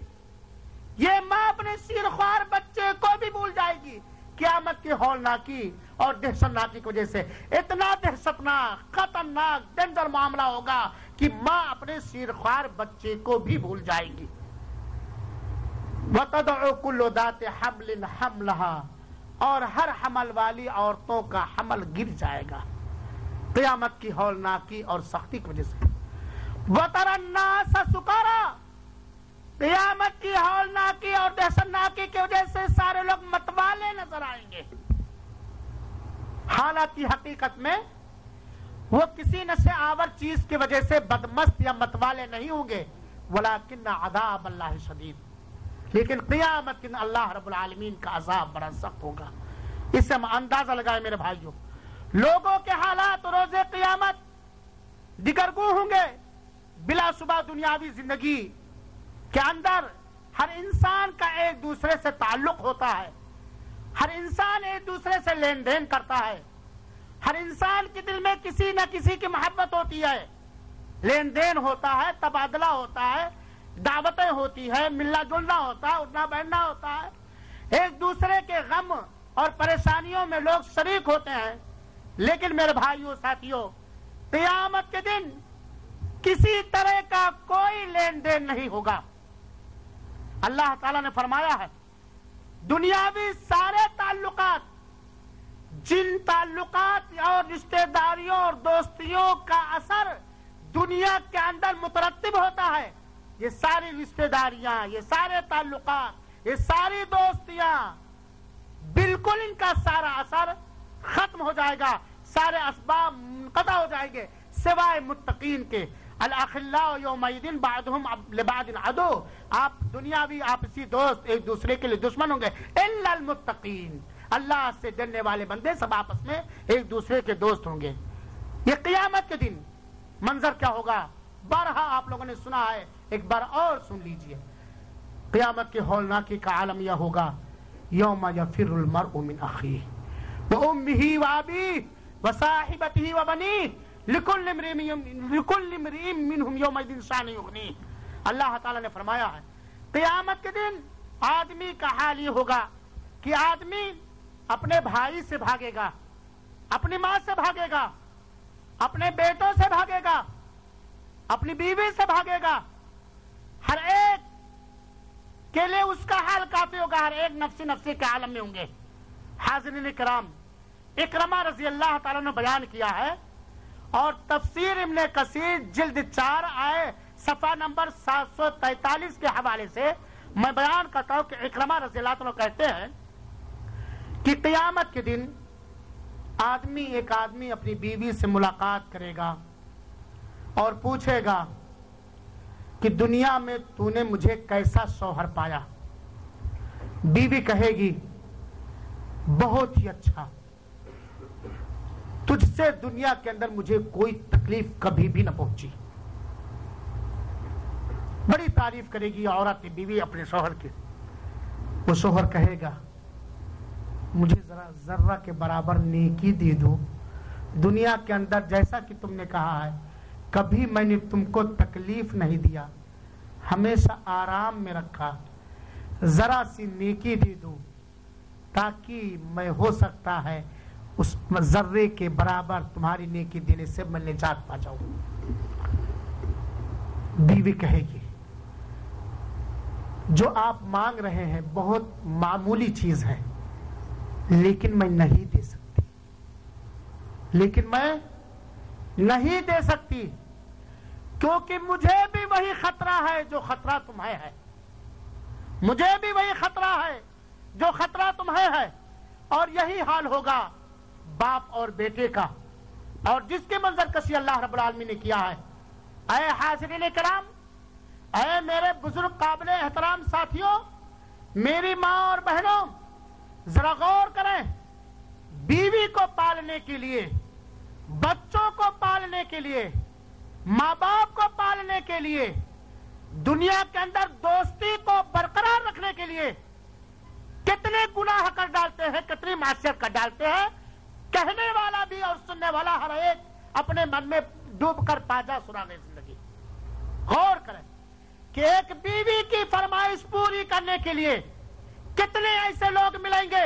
یہ ماں اپنے شیرخوار بچے کو بھی بھول جائے گی. قیامت کی ہولناکی اور دہشتناکی کی وجہ سے اتنا دہشتناک، خطرناک، ڈینجر معاملہ ہوگا کہ ماں اپنے شیرخوار بچے کو بھی بھول جائے گی. وَتَضَعُ كُلُّ ذَاتِ حَمْلٍ حَمْلَهَا، اور ہر حمل والی عورتوں کا حمل گر جائے گا قیامت کی ہولناکی اور سختی کی وجہ سے. وَتَرَى النَّاسَ سُكَارَىٰ، قیامت کی ہولناکی اور دہشتناکی کی وجہ سے سارے لوگ متوالے نظر آئیں گے. حالانکہ حقیقت میں وہ کسی نشے آور چیز کی وجہ سے بدمست یا متوالے نہیں ہوں گے، وَلَٰكِنَّ عَذَابَ اللَّهِ شَدِيدٌ، لیکن قیامت کے دن اللہ رب العالمین کا عذاب بڑا سخت ہوگا. اس سے ہم اندازہ لگائے میرے بھائیوں، لوگوں کے حالات روز قیامت دگرگوں ہوں گے. بلا شبہ دنیاوی زندگی کے اندر ہر انسان کا ایک دوسرے سے تعلق ہوتا ہے، ہر انسان ایک دوسرے سے لین دین کرتا ہے، ہر انسان کے دل میں کسی نہ کسی کی محبت ہوتی ہے، لین دین ہوتا ہے، تبادلہ ہوتا ہے، دعوتیں ہوتی ہے، ملنا جلنا ہوتا ہے، اٹھنا بیٹھنا ہوتا ہے، ایک دوسرے کے غم اور پریشانیوں میں لوگ شریک ہوتے ہیں. لیکن میرے بھائیوں ساتھیوں، قیامت کے دن کسی طرح کا کوئی لین دین نہیں ہوگا. اللہ تعالیٰ نے فرمایا ہے دنیاوی سارے تعلقات، جن تعلقات اور رشتہ داریوں اور دوستیوں کا اثر دنیا کے اندر مترتب ہوتا ہے، یہ ساری رشتہ داریاں، یہ سارے تعلقات، یہ ساری دوستیاں، بالکل ان کا سارا اثر ختم ہو جائے گا، سارے اسباب منقطع ہو جائیں گے سوائے متقین کے. الاخلاء یومئذ بعضهم لبعض عدو، آپ دنیاوی آپسی دوست ایک دوسرے کے لیے دشمن ہوں گے، الا المتقین، اللہ سے ڈرنے والے بندے سب آپس میں ایک دوسرے کے دوست ہوں گے۔ یہ قیامت کے دن منظر کیا ہوگا بارہا آپ لوگوں نے سنا ہے، ایک بار اور سن لیجئے۔ قیامت کے ہولناکی کا عالم یہ ہوگا، یوم یفر المرء من اخیہ وامہ وابیہ وصاحبتہ وبنیہ لکل امرئ منہم یومئذ شأن یغنیہ۔ اللہ تعالیٰ نے فرمایا ہے قیامت کے دن آدمی کا حال یہ ہوگا کہ آدمی اپنے بھائی سے بھاگے گا، اپنی ماں سے بھاگے گا، اپنے بیٹوں سے بھاگے گا، اپنی بیوی سے بھاگے گا، ہر ایک کے لیے اس کا حال کافی ہوگا، ہر ایک نفسی نفسی کے عالم میں ہوں گے۔ حاضرین کرام، اکرمہ رضی اللہ تعالیٰ نے بیان کیا ہے، اور تفسیر ابن کثیر جلد 4 آئے صفحہ نمبر 743 کے حوالے سے میں بیان کرتا ہوں کہ اکرمہ رضی اللہ عنہ کہتے ہیں کہ قیامت کے دن ایک آدمی اپنی بیوی سے ملاقات کرے گا اور پوچھے گا کہ دنیا میں تو نے مجھے کیسا شوہر پایا؟ بیوی کہے گی بہت ہی اچھا، تجھ سے دنیا کے اندر مجھے کوئی تکلیف کبھی بھی نہ پہنچی۔ بڑی تعریف کرے گی عورت بیوی اپنے شوہر کی۔ وہ شوہر کہے گا مجھے ذرا ذرہ کے برابر نیکی دے دو، دنیا کے اندر جیسا کہ تم نے کہا ہے کبھی میں نے تم کو تکلیف نہیں دیا، ہمیشہ آرام میں رکھا، ذرا سی نیکی دے دو تاکہ میں ہو سکتا ہے اس ذرے کے برابر تمہاری نیکی دینے سے میں نجات پا جاؤں۔ بیوی کہے گی جو آپ مانگ رہے ہیں بہت معمولی چیز ہے، لیکن میں نہیں دے سکتی، کیونکہ مجھے بھی وہی خطرہ ہے جو خطرہ تمہیں ہے، مجھے بھی وہی خطرہ ہے جو خطرہ تمہیں ہے، اور یہی حال ہوگا باپ اور بیٹے کا۔ اور جس کے منظر کشی اللہ رب العالمین نے کیا ہے، اے حاضرین کرام، اے میرے بزرگ قابل احترام ساتھیوں، میری ماں اور بہنوں، ذرا غور کریں، بیوی کو پالنے کے لیے، بچوں کو پالنے کے لیے، ماں باپ کو پالنے کے لیے، دنیا کے اندر دوستی کو برقرار رکھنے کے لیے کتنے گناہ کر ڈالتے ہیں، کتنی معصیت کر ڈالتے ہیں۔ کہنے والا بھی اور سننے والا ہر ایک اپنے من میں ڈوب کر پاجا سراغ زندگی۔ غور کریں کہ ایک بیوی کی فرمائش پوری کرنے کے لیے کتنے ایسے لوگ ملیں گے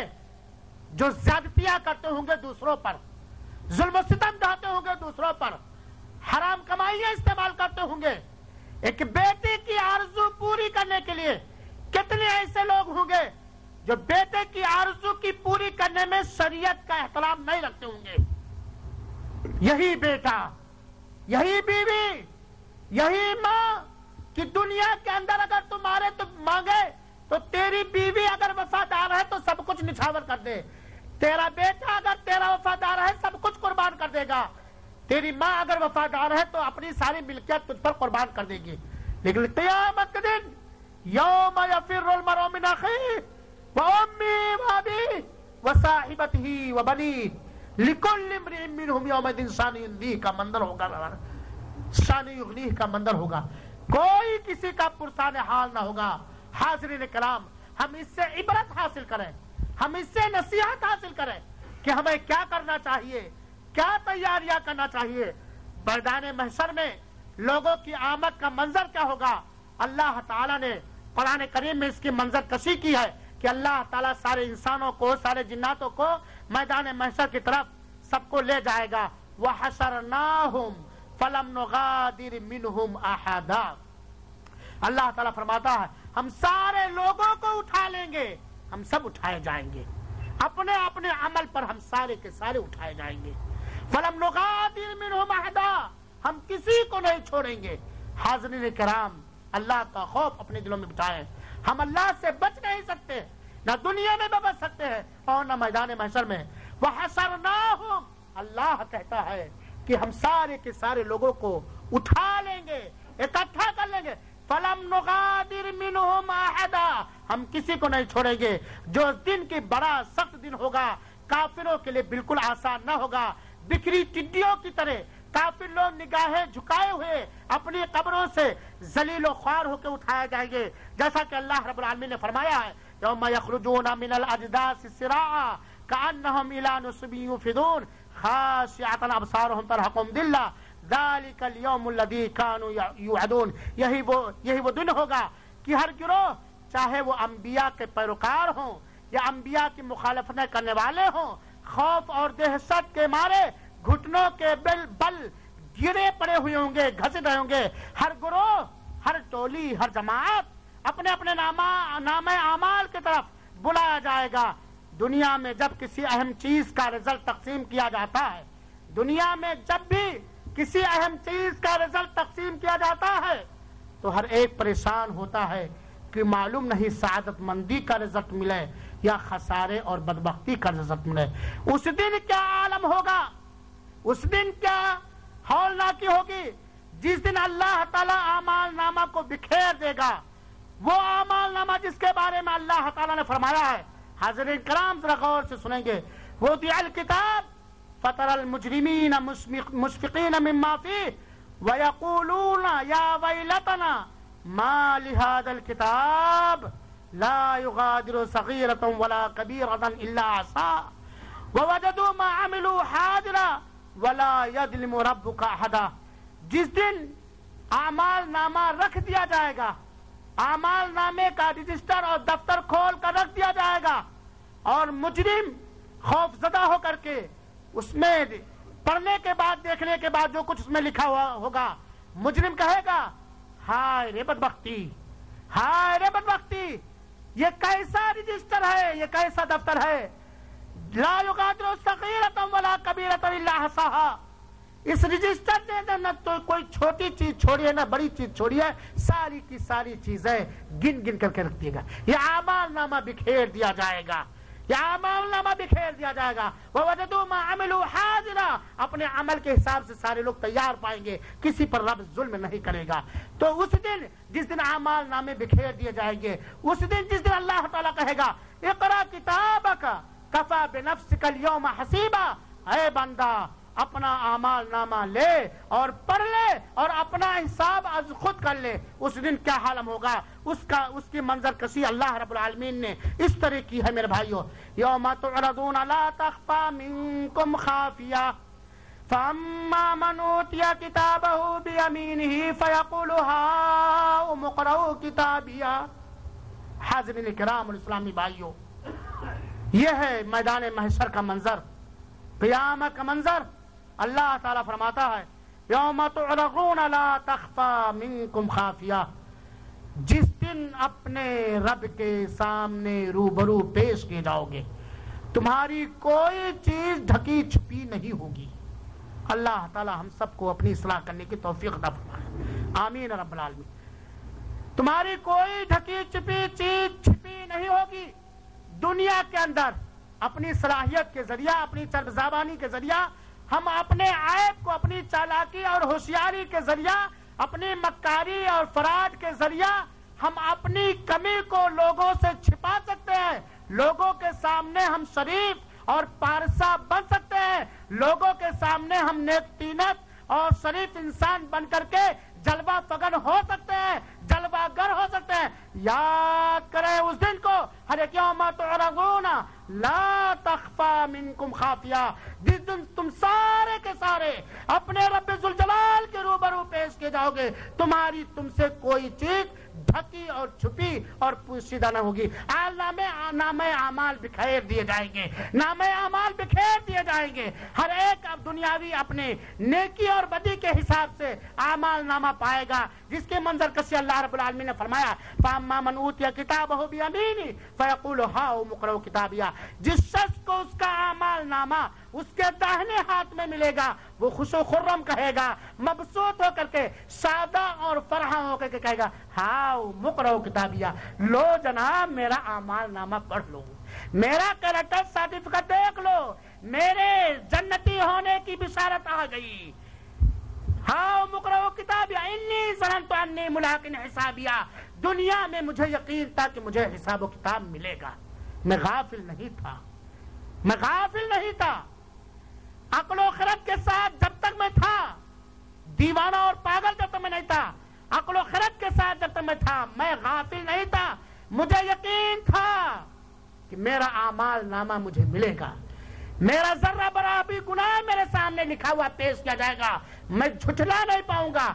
جو زیادتیاں کرتے ہوں گے دوسروں پر، ظلم و ستم ڈھاتے ہوں گے دوسروں پر، حرام کمائیاں استعمال کرتے ہوں گے۔ ایک بیٹے کی آرزو پوری کرنے کے لیے کتنے ایسے لوگ ہوں گے جو بیٹے کی آرزو کی پوری کرنے میں شریعت کا احترام نہیں رکھتے ہوں گے۔ یہی بیٹا، یہی بیوی، یہی ماں کہ دنیا کے اندر اگر تمہارے تو مانگے تو تیری بیوی اگر وفادار ہے تو سب کچھ نچھاور کر دے، تیرا بیٹا اگر تیرا وفادار ہے سب کچھ قربان کر دے گا، تیری ماں اگر وفادار ہے تو اپنی ساری ملکیت تجھ پر قربان کر دے گی۔ لیکن قیامت کے دن یوم یفر المرء من اخیہ وامہ وابیہ وصاحبتہ وبنیہ لکل امرئ منہم یومئذ شأن یغنیہ کا منظر ہوگا، شأن یغنیہ کا منظر ہوگا، کوئی کسی کا پرسان حال نہ ہوگا۔ حاضرین کرام، ہم اس سے عبرت حاصل کریں، ہم اس سے نصیحت حاصل کریں کہ ہمیں کیا کرنا چاہیے، کیا تیاریاں کرنا چاہیے۔ میدان محشر میں لوگوں کی آمد کا منظر کیا ہوگا؟ اللہ تعالیٰ نے قرآن کریم میں اس کی منظر کشی کی ہے کہ اللہ تعالیٰ سارے انسانوں کو، سارے جناتوں کو میدان محشر کی طرف سب کو لے جائے گا۔ وَحَشَرْنَاهُمْ فَلَمْ نُغَادِرْ مِنْهُمْ أَحَدًا۔ اللہ تعالیٰ فرماتا ہے ہم سارے لوگوں کو اٹھا لیں گے، ہم سب اٹھائے جائیں گے، اپنے اپنے عمل پر ہم سارے کے سارے اٹھائے جائیں گے۔ فَلَمْ نُغَادِرْ مِنْهُمْ أَحَدًا، ہم کسی کو نہیں چھوڑیں گے۔ حاضرین کرام، اللہ کا خوف اپنے دلوں میں بٹھائیں، ہم اللہ سے بچ نہیں سکتے، نہ دنیا میں بچ سکتے ہیں اور نہ میدان محشر میں۔ وَحَشَرْنَاهُمْ، اللہ کہتا ہے کہ ہم سارے کے سارے لوگوں کو اٹھا لیں گے، اکٹھا کر لیں گے. فَلَمْ نُغَادِرْ مِنْهُمْ أَحَدًا، ہم کسی کو نہیں چھوڑیں گے. جو دن کی بڑا سخت دن ہوگا، کافروں کے لیے بالکل آسان نہ ہوگا. بکھری ٹڈیوں کی طرح کافر لوگ نگاہیں جھکائے ہوئے اپنی قبروں سے ذلیل و خوار ہو کے اٹھائے جائیں گے، جیسا کہ اللہ رب العالمین نے فرمایا ہے یوم یخرجون من الاجداث سراعا کأنهم الى نصب یوفضون خاشعة ابصارهم ترهقهم ذلة ذلك اليوم الذي كانوا يوعدون. یہی وہ دن ہوگا کہ ہر گروہ، چاہے وہ انبیاء کے پیروکار ہوں یا انبیاء کی مخالفتیں کرنے والے ہوں، خوف اور دہشت کے مارے گھٹنوں کے بل گرے پڑے ہوئے ہوں گے، گھسٹ رہے ہوں گے. ہر گروہ، ہر ٹولی، ہر جماعت اپنے اپنے نامہ اعمال کی طرف بلایا جائے گا. دنیا میں جب کسی اہم چیز کا رزلٹ تقسیم کیا جاتا ہے، دنیا میں جب بھی کسی اہم چیز کا رزلٹ تقسیم کیا جاتا ہے تو ہر ایک پریشان ہوتا ہے کہ معلوم نہیں سعادت مندی کا رزلٹ ملے یا خسارے اور بدبختی کا رزلٹ ملے. اس دن کیا عالم ہوگا، اس دن کیا ہولناکی ہوگی، جس دن اللہ تعالیٰ اعمال نامہ کو بکھیر دے گا. وہ اعمال نامہ جس کے بارے میں اللہ تعالیٰ نے فرمایا ہے، حاضرین کرام ذرا غور سے سنیں گے. وَوُضِعَ الْكِتَابُ فَتَرَى الْمُجْرِمِينَ مُشْفِقِينَ مِمَّا فِيهِ وَيَقُولُونَ يَا وَيْلَتَنَا مَا لِهَذَا الْكِتَابِ لَا يُغَادِرُ صَغِيرَةً وَلَا كَبِيرَةً إِلَّا أَحْصَاهَا وَوَجَدُوا مَا عَمِلُوا حَاضِرًا وَلَا يَظْلِمُ رَبُّكَ أَحَدًا. جس دن اعمال نامہ رکھ دیا جائے گا، اعمال نامے کا رجسٹر اور دفتر کھول کر رکھ دیا جائے گا، اور مجرم خوف زدہ ہو کر کے اس میں پڑھنے کے بعد، دیکھنے کے بعد جو کچھ اس میں لکھا ہوا ہوگا، مجرم کہے گا ہائے رے بدبختی، ہائے رے بدبختی، یہ کیسا رجسٹر ہے، یہ کیسا دفتر ہے. لا یغادر صغیرۃ ولا کبیرۃ الا احصاها. اس رجسٹر نے نہ تو کوئی چھوٹی چیز چھوڑی ہے نہ بڑی چیز چھوڑی ہے، ساری کی ساری چیزیں گن گن کر کے رکھ دیے گا. یہ اعمال نامہ بکھیر دیا جائے گا، یہ اعمال نامہ بکھیر دیا جائے گا. وَوَجَدُوا مَا عَمِلُوا حَاضِرًا، اپنے عمل کے حساب سے سارے لوگ تیار پائیں گے، کسی پر رب ظلم نہیں کرے گا. تو اس دن جس دن اعمال نامے بکھیر دیے جائیں گے، اس دن جس دن اللہ تعالیٰ کہے گا اقرأ کتابک کفیٰ بنفسک اليوم حسیبا، اے بندہ اپنا اعمال نامہ لے اور پڑھ لے اور اپنا حساب از خود کر لے. اس دن کیا حالم ہوگا، اس کی منظر کشی اللہ رب العالمین نے اس طرح کی ہے میرے بھائیو. یوم تعرضون لا تخفى منکم خافیہ فاما من اوتی کتابہ بیمینہ فیقول ہاؤم اقرؤوا کتابیہ. حاضرین کرام اور اسلامی بھائیو، یہ ہے میدان محشر کا منظر، قیامت کا منظر. اللہ تعالیٰ فرماتا ہے یوم تعرضون لا تخفى منکم خافیہ، جس دن اپنے رب کے سامنے روبرو پیش کیے جاؤ گے، تمہاری کوئی چیز ڈھکی چھپی نہیں ہوگی. اللہ تعالیٰ ہم سب کو اپنی اصلاح کرنے کی توفیق عطا فرمائے، آمین رب العالمین. تمہاری کوئی ڈھکی چھپی چیز چھپی نہیں ہوگی. دنیا کے اندر اپنی صلاحیت کے ذریعہ، اپنی چرب زبانی کے ذریعہ ہم اپنے عیب کو اپنی چالاکی اور ہوشیاری کے ذریعہ، اپنی مکاری اور فراڈ کے ذریعہ ہم اپنی کمی کو لوگوں سے چھپا سکتے ہیں. لوگوں کے سامنے ہم شریف اور پارسا بن سکتے ہیں، لوگوں کے سامنے ہم نیک طینت اور شریف انسان بن کر کے جلوہ فگن ہو سکتے ہیں، جلوہ گر ہو سکتے ہیں. یاد کریں اس دن کو، ہر ایک یوم تعرضون لا تخفى منکم خافیہ، جس دن تم سارے کے سارے اپنے رب ذوالجلال کے روبرو پیش کیے جاؤ گے، تمہاری تم سے کوئی چیز ڈھکی اور چھپی اور پوشیدہ نہ ہوگی. نامہ اعمال بکھیر دیے جائیں گے، نامہ اعمال بکھیر دیے جائیں گے. ہر ایک اب دنیاوی اپنے نیکی اور بدی کے حساب سے اعمال نامہ پائے گا، جس کے منظر کسی اللہ رب العالمین نے فرمایا فاما من اوتی کتابہ بیمینہ فیقول ہاؤم اقرؤوا کتابیہ. جس شخص کو اس کا اعمال نامہ اس کے داہنے ہاتھ میں ملے گا، وہ خوش و خرم کہے گا، مبسوط ہو کر کے، سادہ اور فرحاں ہو کر کے کہے گا ہاؤم اقرؤوا کتابیہ، لو جناب میرا اعمال نامہ پڑھ لو، میرا کریکٹر سرٹیفکیٹ دیکھ لو، میرے جنتی ہونے کی بشارت آ گئی. ہاؤ مقرؤ کتابیا انی ظننت انی ملاق حسابیا، دنیا میں مجھے یقین تھا کہ مجھے حساب و کتاب ملے گا، میں غافل نہیں تھا، میں غافل نہیں تھا، عقل و خرد کے ساتھ جب تک میں تھا، دیوانہ اور پاگل جب تک میں نہیں تھا، عقل و خرد کے ساتھ جب تک میں تھا، میں غافل نہیں تھا، مجھے یقین تھا کہ میرا اعمال نامہ مجھے ملے گا، میرا ذرہ برابر بھی گناہ میرے سامنے لکھا ہوا پیش کیا جائے گا، میں جھٹلا نہیں پاؤں گا،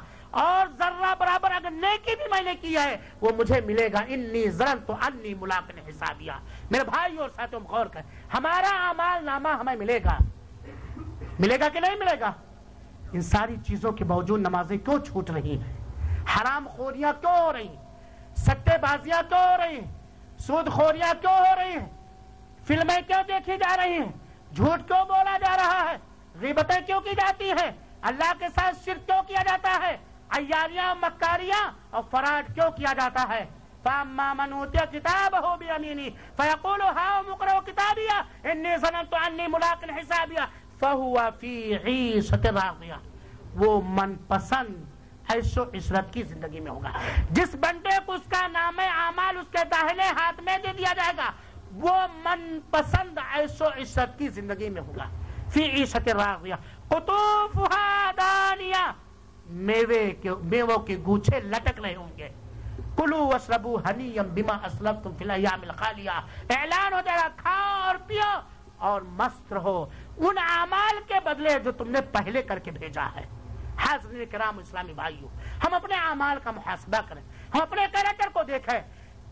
اور ذرہ برابر اگر نیکی بھی میں نے کی ہے وہ مجھے ملے گا، انی ظننت انی ملاق حسابیا۔ میرے بھائی اور ساتھیوں غور کریں، ہمارا اعمال نامہ ہمیں ملے گا، ملے گا کہ نہیں ملے گا؟ ان ساری چیزوں کے باوجود نمازیں کیوں چھوٹ رہی ہیں؟ حرام خوریاں کیوں ہو رہی ہیں؟ سٹے بازیاں کیوں ہو رہی ہیں؟ سود خوریاں کیوں ہو رہی ہیں؟ فلمیں کیوں دیکھی جا رہی ہیں؟ جھوٹ کیوں بولا جا رہا ہے؟ غیبتیں کیوں کی جاتی ہیں؟ اللہ کے ساتھ شرک کیوں کیا جاتا ہے؟ عیاریاں مکاریاں اور فراڈ کیوں کیا جاتا ہے؟ فَأَمَّا مَنْ أُوتِيَ كِتَابَهُ بِيَمِينِهِ فَيَقُولُ هَاؤُمُ اقْرَءُوا كِتَابِيَهْ إِنِّي ظَنَنتُ أَنِّي مُلَاقٍ حِسَابِيَهْ فَهُوَ فِي عِيشَةٍ رَاضِيَةٍ، وہ من پسند عیش و عشرت کی زندگی میں ہوگا۔ جس بندے کو اس کا نام اعمال اس کے داہنے ہاتھ میں دے دیا جائے گا، وہ من پسند عیش و عشرت کی زندگی میں ہوگا۔ فی عیشۃ راضیہ قطوفها دانیہ، میووں کے گوچھے لٹک رہے ہوں گے۔ کلوا واشربوا ہنیئا بما اسلفتم فی الایام الخالیہ، اعلان ہو جائے گا کھاؤ اور پیو اور مست رہو ان اعمال کے بدلے جو تم نے پہلے کر کے بھیجا ہے۔ حاضرین کرام اسلامی بھائیوں، ہم اپنے اعمال کا محاسبہ کریں، ہم اپنے کریکٹر کو دیکھیں،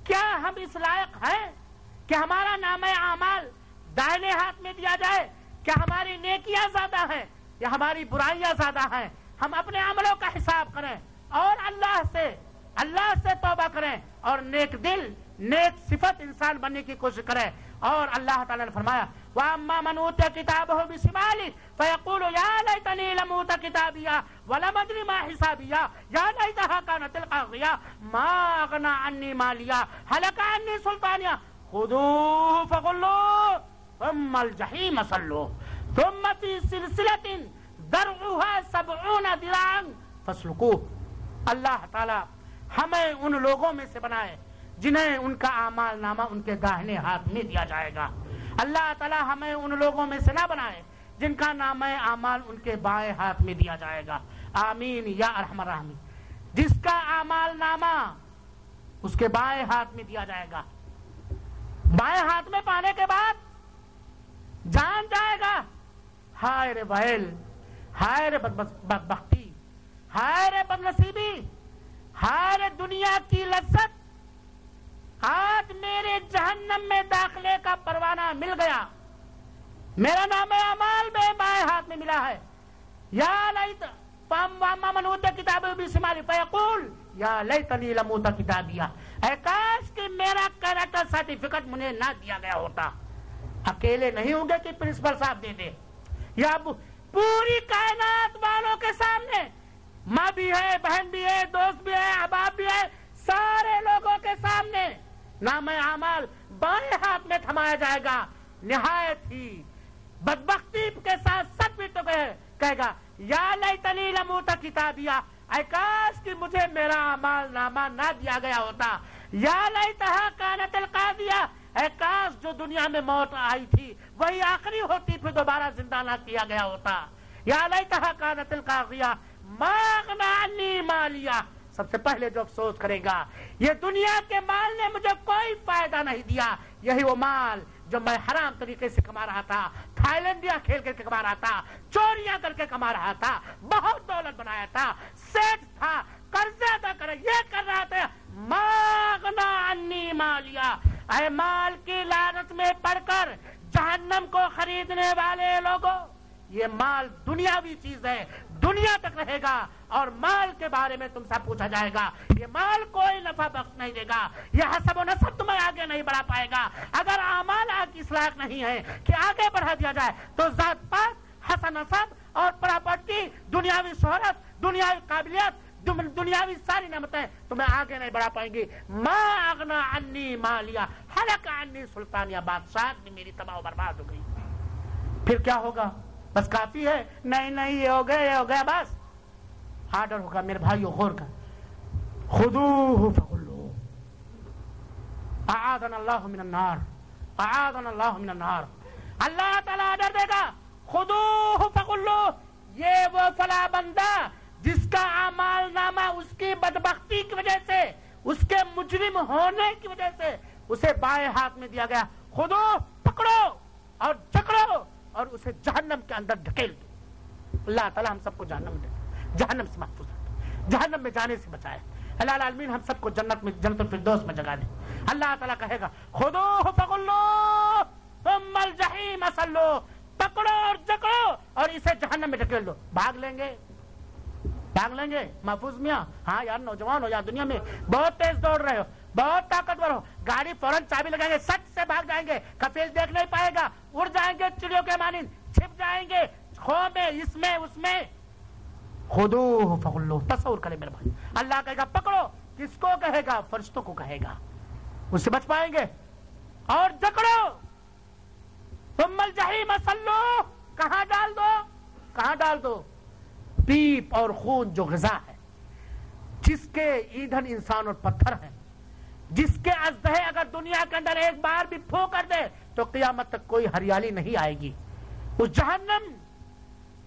کیا ہم اس لائق ہیں کہ ہمارا نام اعمال دائیں ہاتھ میں دیا جائے؟ کیا ہماری نیکیاں زیادہ ہیں یا ہماری برائیاں زیادہ ہیں؟ ہم اپنے عملوں کا حساب کریں اور اللہ سے توبہ کریں اور نیک دل نیک صفت انسان بننے کی کوشش کریں۔ اور اللہ تعالیٰ نے فرمایا وَأَمَّا مَنْ أُوتِيَ كِتَابَهُ بِشِمَالِهِ فَيَقُولُ يَا لَيْتَنِي لَمْ أُوتَ كِتَابِيَهْ وَلَمْ أَدْرِ مَا حِسَابِيَهْ يَا لَيْتَهَا كَانَتِ الْقَاضِيَةَ مَا أَغْنَىٰ عَنِّي مَالِيَهْ هَلَكَ عَنِّي سُلْطَانِيَهْ خُذُوهُ فَغُلُّوهُ ثُمَّ الْجَحِيمَ صَلُّوهُ ثُمَّ فِي سِلْسِلَةٍ ذَرْعُهَا 70 ذراعًا فَاسْلُكُوهُ۔ اللہ تعالیٰ ہمیں ان لوگوں میں سے بنائے جنہیں ان کا اعمال نامہ ان کے داہنے ہاتھ میں دیا جائے گا۔ اللہ تعالیٰ ہمیں ان لوگوں میں سے نہ بنائے جن کا نام اعمال ان کے بائیں ہاتھ میں دیا جائے گا۔ آمین یا ارحم الراحمین۔ جس کا اعمال نامہ اس کے بائیں ہاتھ میں دیا جائے گا، بائیں ہاتھ میں پانے کے بعد جان جائے گا ہائے رے ویل، ہائے رے بدبختی، ہائے رے بدنصیبی، ہائے رے دنیا کی لذت، آج میرے جہنم میں داخلے کا پروانہ مل گیا، میرا نام اعمال میں بائیں ہاتھ میں ملا ہے۔ یا لیت فاما من اوتی کتابہ بشمالہ فیقول یا لیتنی لم اوت کتابیہ، اے کاش کہ میرا کریکٹر سرٹیفکیٹ مجھے نہ دیا گیا ہوتا۔ اکیلے نہیں ہوں گے کہ پرنسپل صاحب دے دے، یا پوری کائنات والوں کے سامنے، ماں بھی ہے، بہن بھی ہے، دوست بھی ہے، احباب بھی ہے، سارے لوگوں کے سامنے نام اعمال بائیں ہاتھ میں تھمایا جائے گا۔ نہایت ہی بدبختی کے ساتھ سچ بھی تو کہے گا یا لیتنی لم اوت کتابیہ، اے کاش کہ مجھے میرا اعمال نامہ نہ دیا گیا ہوتا۔ یا لیتہا کانت القاضیہ، اے کاش جو دنیا میں موت آئی تھی وہی آخری ہوتی، پھر دوبارہ زندہ نہ کیا گیا ہوتا۔ یا لیتہا کانت القاضیہ ما اغنی عنی مالیہ، سب سے پہلے جو افسوس کرے گا یہ دنیا کے مال نے مجھے کوئی فائدہ نہیں دیا، یہی وہ مال جو میں حرام طریقے سے کما رہا تھا، تھائیلینڈیا کھیل کر کے کما رہا تھا، چوریاں کر کے کما رہا تھا، بہت دولت بنایا تھا، سیٹ تھا، قرضے ادا کر یہ کر رہا تھا۔ ما اغنی عنی مالیہ، اے مال کی لعنت میں پڑھ کر جہنم کو خریدنے والے لوگوں، یہ مال دنیاوی چیز ہے، دنیا تک رہے گا، اور مال کے بارے میں تم سے پوچھا جائے گا۔ یہ مال کوئی نفع بخش نہیں دے گا، یہ حسب و نسب تمہیں آگے نہیں بڑھا پائے گا۔ اگر اعمال اس لائق نہیں ہے کہ آگے بڑھا دیا جائے تو ذات پاک، حسن نسب اور پراپرٹی، دنیاوی شہرت، دنیاوی قابلیت، دنیاوی ساری نعمتیں تمہیں آگے نہیں بڑھا پائیں گی۔ ما اغنی عنی مالیہ ہلک عنی سلطانیہ، بادشاہ میری تباہ و برباد ہو گئی۔ پھر کیا ہوگا؟ بس کافی ہے، نہیں یہ ہو گیا بس، آرڈر ہوگا میرے بھائیوں غور کر خذوہ فغلوہ اعاذنا اللہ من النار اعاذنا اللہ من النار اللہ تعالیٰ آرڈر دے گا خذوہ فغلوہ یہ وہ فلاں بندہ جس کا اعمال نامہ اس کی بدبختی کی وجہ سے اس کے مجرم ہونے کی وجہ سے اسے بائیں ہاتھ میں دیا گیا خذوہ پکڑو اور جکڑو اور اسے جہنم کے اندر ڈھکیل دو اللہ تعالیٰ ہم سب کو جہنم سے محفوظ رکھے جہنم میں جانے سے بچائے اللہ العالمین ہم سب کو جنت الفردوس میں جگا دے اللہ تعالیٰ کہے گا خذوہ فغلوہ ثم الجحیم صلوہ پکڑو اور جکڑو اور اسے جہنم میں ڈھکیل دو بھاگ لیں گے محفوظ میاں ہاں یار نوجوان ہو یا دنیا میں بہت تیز دوڑ رہے ہو بہت طاقتور ہو گاڑی فوراً چابی لگائیں گے سچ سے بھاگ جائیں گے کفیل دیکھ نہیں پائے گا اڑ جائیں گے چڑیوں کے مانند چھپ جائیں گے خو میں اس میں خذوہ فغلوہ تصور کرے میرے بھائی اللہ کہے گا پکڑو کس کو کہے گا فرشتوں کو کہے گا اس سے بچ پائیں گے اور جکڑو ثم الجحیم صلوہ کہاں ڈال دو پیپ اور خون جو غذا ہے جس کے ایندھن انسان اور پتھر ہیں جس کے اژدہے اگر دنیا کے اندر ایک بار بھی پھو کر دے تو قیامت تک کوئی ہریالی نہیں آئے گی اس جہنم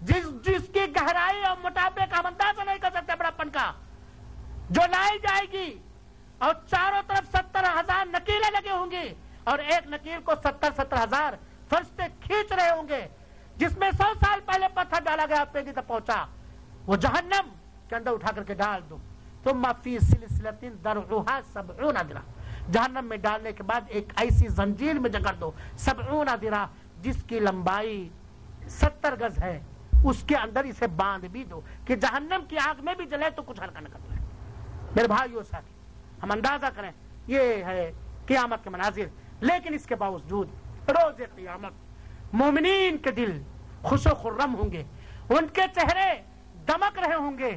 جس کی گہرائی اور موٹاپے کا ہم اندازہ نہیں کر سکتے بڑا پن کا جو لائی جائے گی اور چاروں طرف 70,000 نکیلیں لگے ہوں گی اور ایک نکیل کو 70,000 فرشتے کھینچ رہے ہوں گے جس میں 100 سال پہلے پتھر ڈالا گیا پیگی تک پہنچا وہ جہنم کے اندر اٹھا کر کے ڈال دو ثم فی سلسلۃ ذرعها 70 ذراع جہنم میں ڈالنے کے بعد ایک ایسی زنجیر میں جکڑ دو 70 ذراع جس کی لمبائی 70 گز ہے اس کے اندر اسے باندھ بھی دو کہ جہنم کی آگ میں بھی جلے تو کچھ ہلکا نہ کر پائے میرے بھائیو ساتھی ہم اندازہ کریں یہ ہے قیامت کے مناظر لیکن اس کے باوجود روز قیامت مومنین کے دل خوش و خرم ہوں گے ان کے چہرے دمک رہے ہوں گے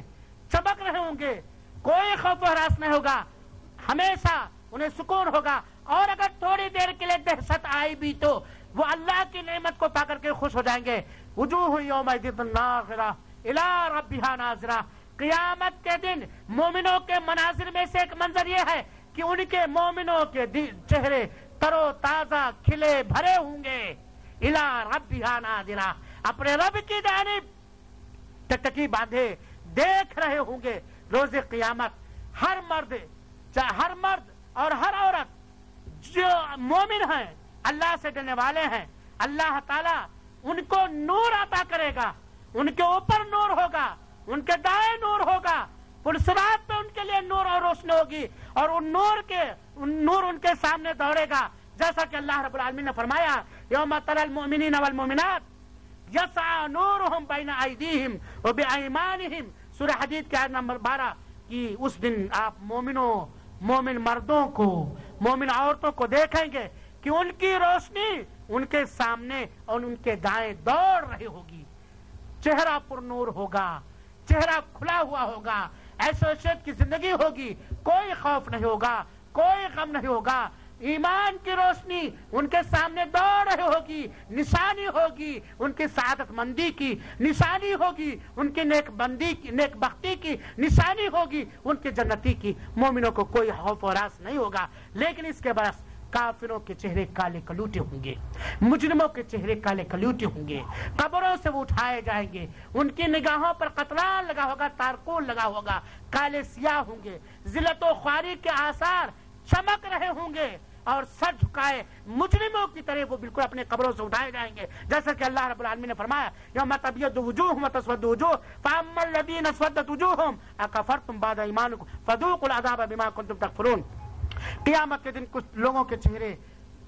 چمک رہے ہوں گے کوئی خوف و ہراس نہیں ہوگا ہمیشہ انہیں سکون ہوگا اور اگر تھوڑی دیر کے لیے دہشت آئی بھی تو وہ اللہ کی نعمت کو پا کر کے خوش ہو جائیں گے وجوہ یومئذ ناظرہ الی ربہا ناظرہ قیامت کے دن مومنوں کے مناظر میں سے ایک منظر یہ ہے کہ ان کے مومنوں کے چہرے تر و تازہ کھلے بھرے ہوں گے الی ربہا ناظرہ اپنے رب کی جانب ٹکٹکی باندھے دیکھ رہے ہوں گے روز قیامت ہر مرد اور ہر عورت جو مومن ہیں اللہ سے ڈرنے والے ہیں اللہ تعالیٰ ان کو نور عطا کرے گا ان کے اوپر نور ہوگا ان کے دائیں نور ہوگا پرصراط پہ ان کے لیے نور اور روشنی ہوگی اور نور ان کے سامنے دوڑے گا جیسا کہ اللہ رب العالمین نے فرمایا یوم تری المؤمنین والمؤمنات یسعی نورہم بین ایدیہم وبایمانہم سورہ حدید کی آیت نمبر 12 کہ اس دن آپ مومن مردوں کو مومن عورتوں کو دیکھیں گے کہ ان کی روشنی ان کے سامنے اور ان کے دائیں دوڑ رہی ہوگی چہرہ پر نور ہوگا چہرہ کھلا ہوا ہوگا ایسوسیٹ کی زندگی ہوگی کوئی خوف نہیں ہوگا کوئی غم نہیں ہوگا ایمان کی روشنی ان کے سامنے دوڑ رہی ہوگی نشانی ہوگی ان کی سعادت مندی کی نشانی ہوگی ان کی نیک بختی کی نشانی ہوگی ان کی جنتی کی مومنوں کو کوئی خوف و ہراس نہیں ہوگا لیکن اس کے برعکس کافروں کے چہرے کالے کلوٹے ہوں گے مجرموں کے چہرے کالے کلوٹے ہوں گے قبروں سے وہ اٹھائے جائیں گے ان کی نگاہوں پر قطران لگا ہوگا تارکون لگا ہوگا کالے سیاہ ہوں گے ذلت و خواری کے آثار چمک رہے ہوں گے اور سر جھکائے مجرموں کی طرح وہ بالکل اپنے قبروں سے اٹھائے جائیں گے جیسا کہ اللہ رب العالمین نے فرمایا یوم تبیض وجوہ وتسود وجوہ فاما الذین اسودت وجوہہم اکفرتم بعد ایمانکم فذوقوا العذاب بما کنتم تکفرون قیامت کے دن کچھ لوگوں کے چہرے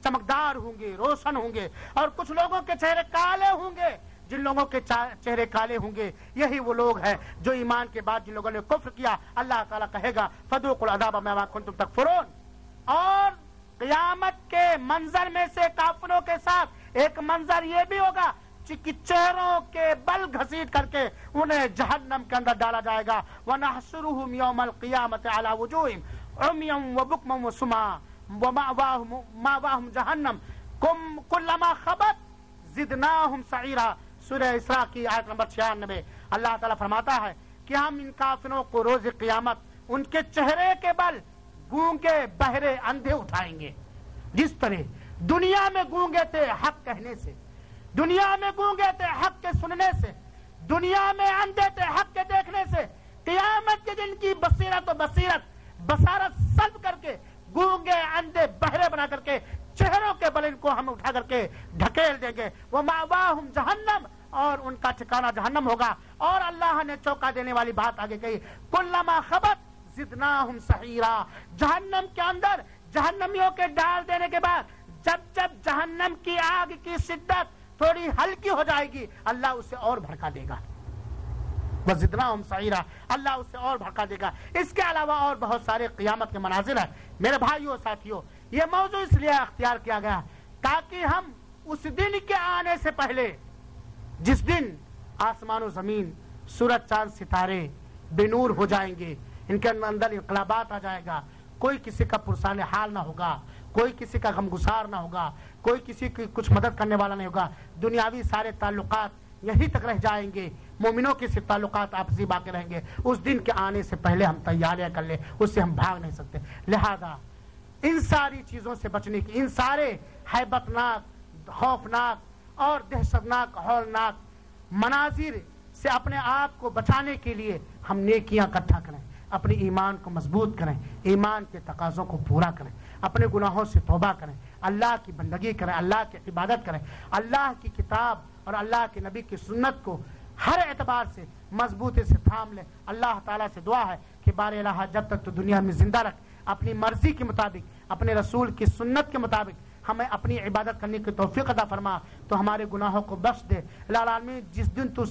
چمکدار ہوں گے روشن ہوں گے اور کچھ لوگوں کے چہرے کالے ہوں گے جن لوگوں کے چہرے کالے ہوں گے یہی وہ لوگ ہیں جو ایمان کے بعد جن لوگوں نے کفر کیا اللہ تعالیٰ کہے گا فذوقوا العذاب بما کنتم تکفرون اور قیامت کے منظر میں سے کافروں کے ساتھ ایک منظر یہ بھی ہوگا کہ چہروں کے بل گھسیٹ کر کے انہیں جہنم کے اندر ڈالا جائے گا وَنَحْشُرُهُمْ يَوْمَ الْقِيَامَةِ عَلَى وُجُوهِهِمْ عُمْيًا وَبُكْمًا وَصُمًّا وَمَأْوَاهُمْ جَهَنَّمُ كُلَّمَا خَبَتْ زِدْنَاهُمْ سَعِيرًا سورہ اسراء کی آیت نمبر 96 اللہ تعالیٰ فرماتا ہے کہ ہم ان کافروں کو روز قیامت ان کے چہرے کے بل گونگے بہرے اندھے اٹھائیں گے. جس طرح دنیا میں گونگے تھے حق کہنے سے، دنیا میں گونگے تھے حق کے سننے سے، دنیا میں اندھے تھے حق کے دیکھنے سے، قیامت کے دن کی بصیرت و بصارت سلب کر کے گونگے اندھے بہرے بنا کر کے چہروں کے بل ان کو ہم اٹھا کر کے ڈھکیل دیں گے. وہ مأواہم جہنم، اور ان کا ٹھکانہ جہنم ہوگا. اور اللہ نے چوکا دینے والی بات آگے کہی، کلما خبت زدناہم سعیرا. جہنم کے اندر جہنمیوں کے ڈال دینے کے بعد جب جہنم کی آگ کی شدت تھوڑی ہلکی ہو جائے گی اللہ اسے اور بھڑکا دے گا. وزدناہم سعیرا، اللہ اسے اور بھڑکا دے گا. اس کے علاوہ اور بہت سارے قیامت کے مناظر ہیں. میرے بھائیوں ساتھیوں، یہ موضوع اس لیے اختیار کیا گیا تاکہ ہم اس دن کے آنے سے پہلے، جس دن آسمان و زمین، سورج چاند ستارے بے نور ہو جائیں گے، ان کے اندر انقلابات آ جائے گا، کوئی کسی کا پرسان حال نہ ہوگا، کوئی کسی کا غمگسار نہ ہوگا، کوئی کسی کی کچھ مدد کرنے والا نہیں ہوگا، دنیاوی سارے تعلقات یہی تک رہ جائیں گے، مومنوں کے صرف تعلقات آپسی باقی رہیں گے. اس دن کے آنے سے پہلے ہم تیاریاں کر لیں، اس سے ہم بھاگ نہیں سکتے. لہذا ان ساری چیزوں سے بچنے کی، ان سارے ہیبت ناک، خوفناک اور دہشتناک ہولناک مناظر سے اپنے آپ کو بچانے کے لیے ہم نیکیاں اکٹھا کریں، اپنے ایمان کو مضبوط کریں، ایمان کے تقاضوں کو پورا کریں، اپنے گناہوں سے توبہ کریں، اللہ کی بندگی کریں، اللہ کی عبادت کریں، اللہ کی کتاب اور اللہ کے نبی کی سنت کو ہر اعتبار سے مضبوطی سے تھام لیں. اللہ تعالیٰ سے دعا ہے کہ بار الہ جب تک تو دنیا میں زندہ رکھ، اپنی مرضی کے مطابق، اپنے رسول کی سنت کے مطابق ہمیں اپنی عبادت کرنے کی توفیق عطا فرما، تو ہمارے گناہوں کو بخش دے. الہ العالمین جس دن تو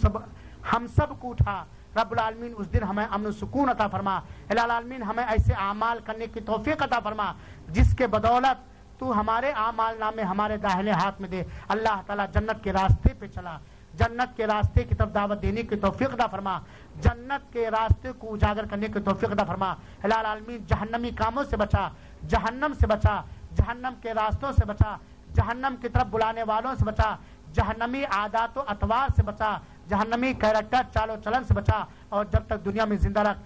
ہم سب کو اٹھا، رب العالمین اس دن ہمیں امن و سکون عطا فرما. الہ العالمین ہمیں ایسے اعمال کرنے کی توفیق عطا فرما جس کے بدولت تو ہمارے اعمال نامے ہمارے داہنے ہاتھ میں دے. اللہ تعالیٰ جنت کے راستے پہ چلا، جنت کے راستے کی طرف دعوت دینے کی توفیق عطا فرما، جنت کے راستے کو اجاگر کرنے کی توفیق عطا فرما. الہ العالمین جہنمی کاموں سے بچا، جہنم سے بچا، جہنم کے راستوں سے بچا، جہنم کی طرف بلانے والوں سے بچا، جہنمی عادات و اطوار سے بچا، جہنمی کیریکٹر چال و چلن سے بچا. اور جب تک دنیا میں زندہ رکھ،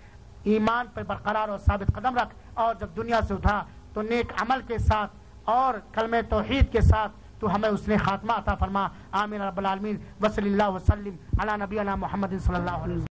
ایمان پر برقرار اور ثابت قدم رکھ، اور جب دنیا سے اٹھا تو نیک عمل کے ساتھ اور کلمہ توحید کے ساتھ تو ہمیں اس نے خاتمہ عطا فرما. آمین رب العالمین. وصلی اللہ وسلم علی نبینا محمد صلی اللہ علیہ وسلم.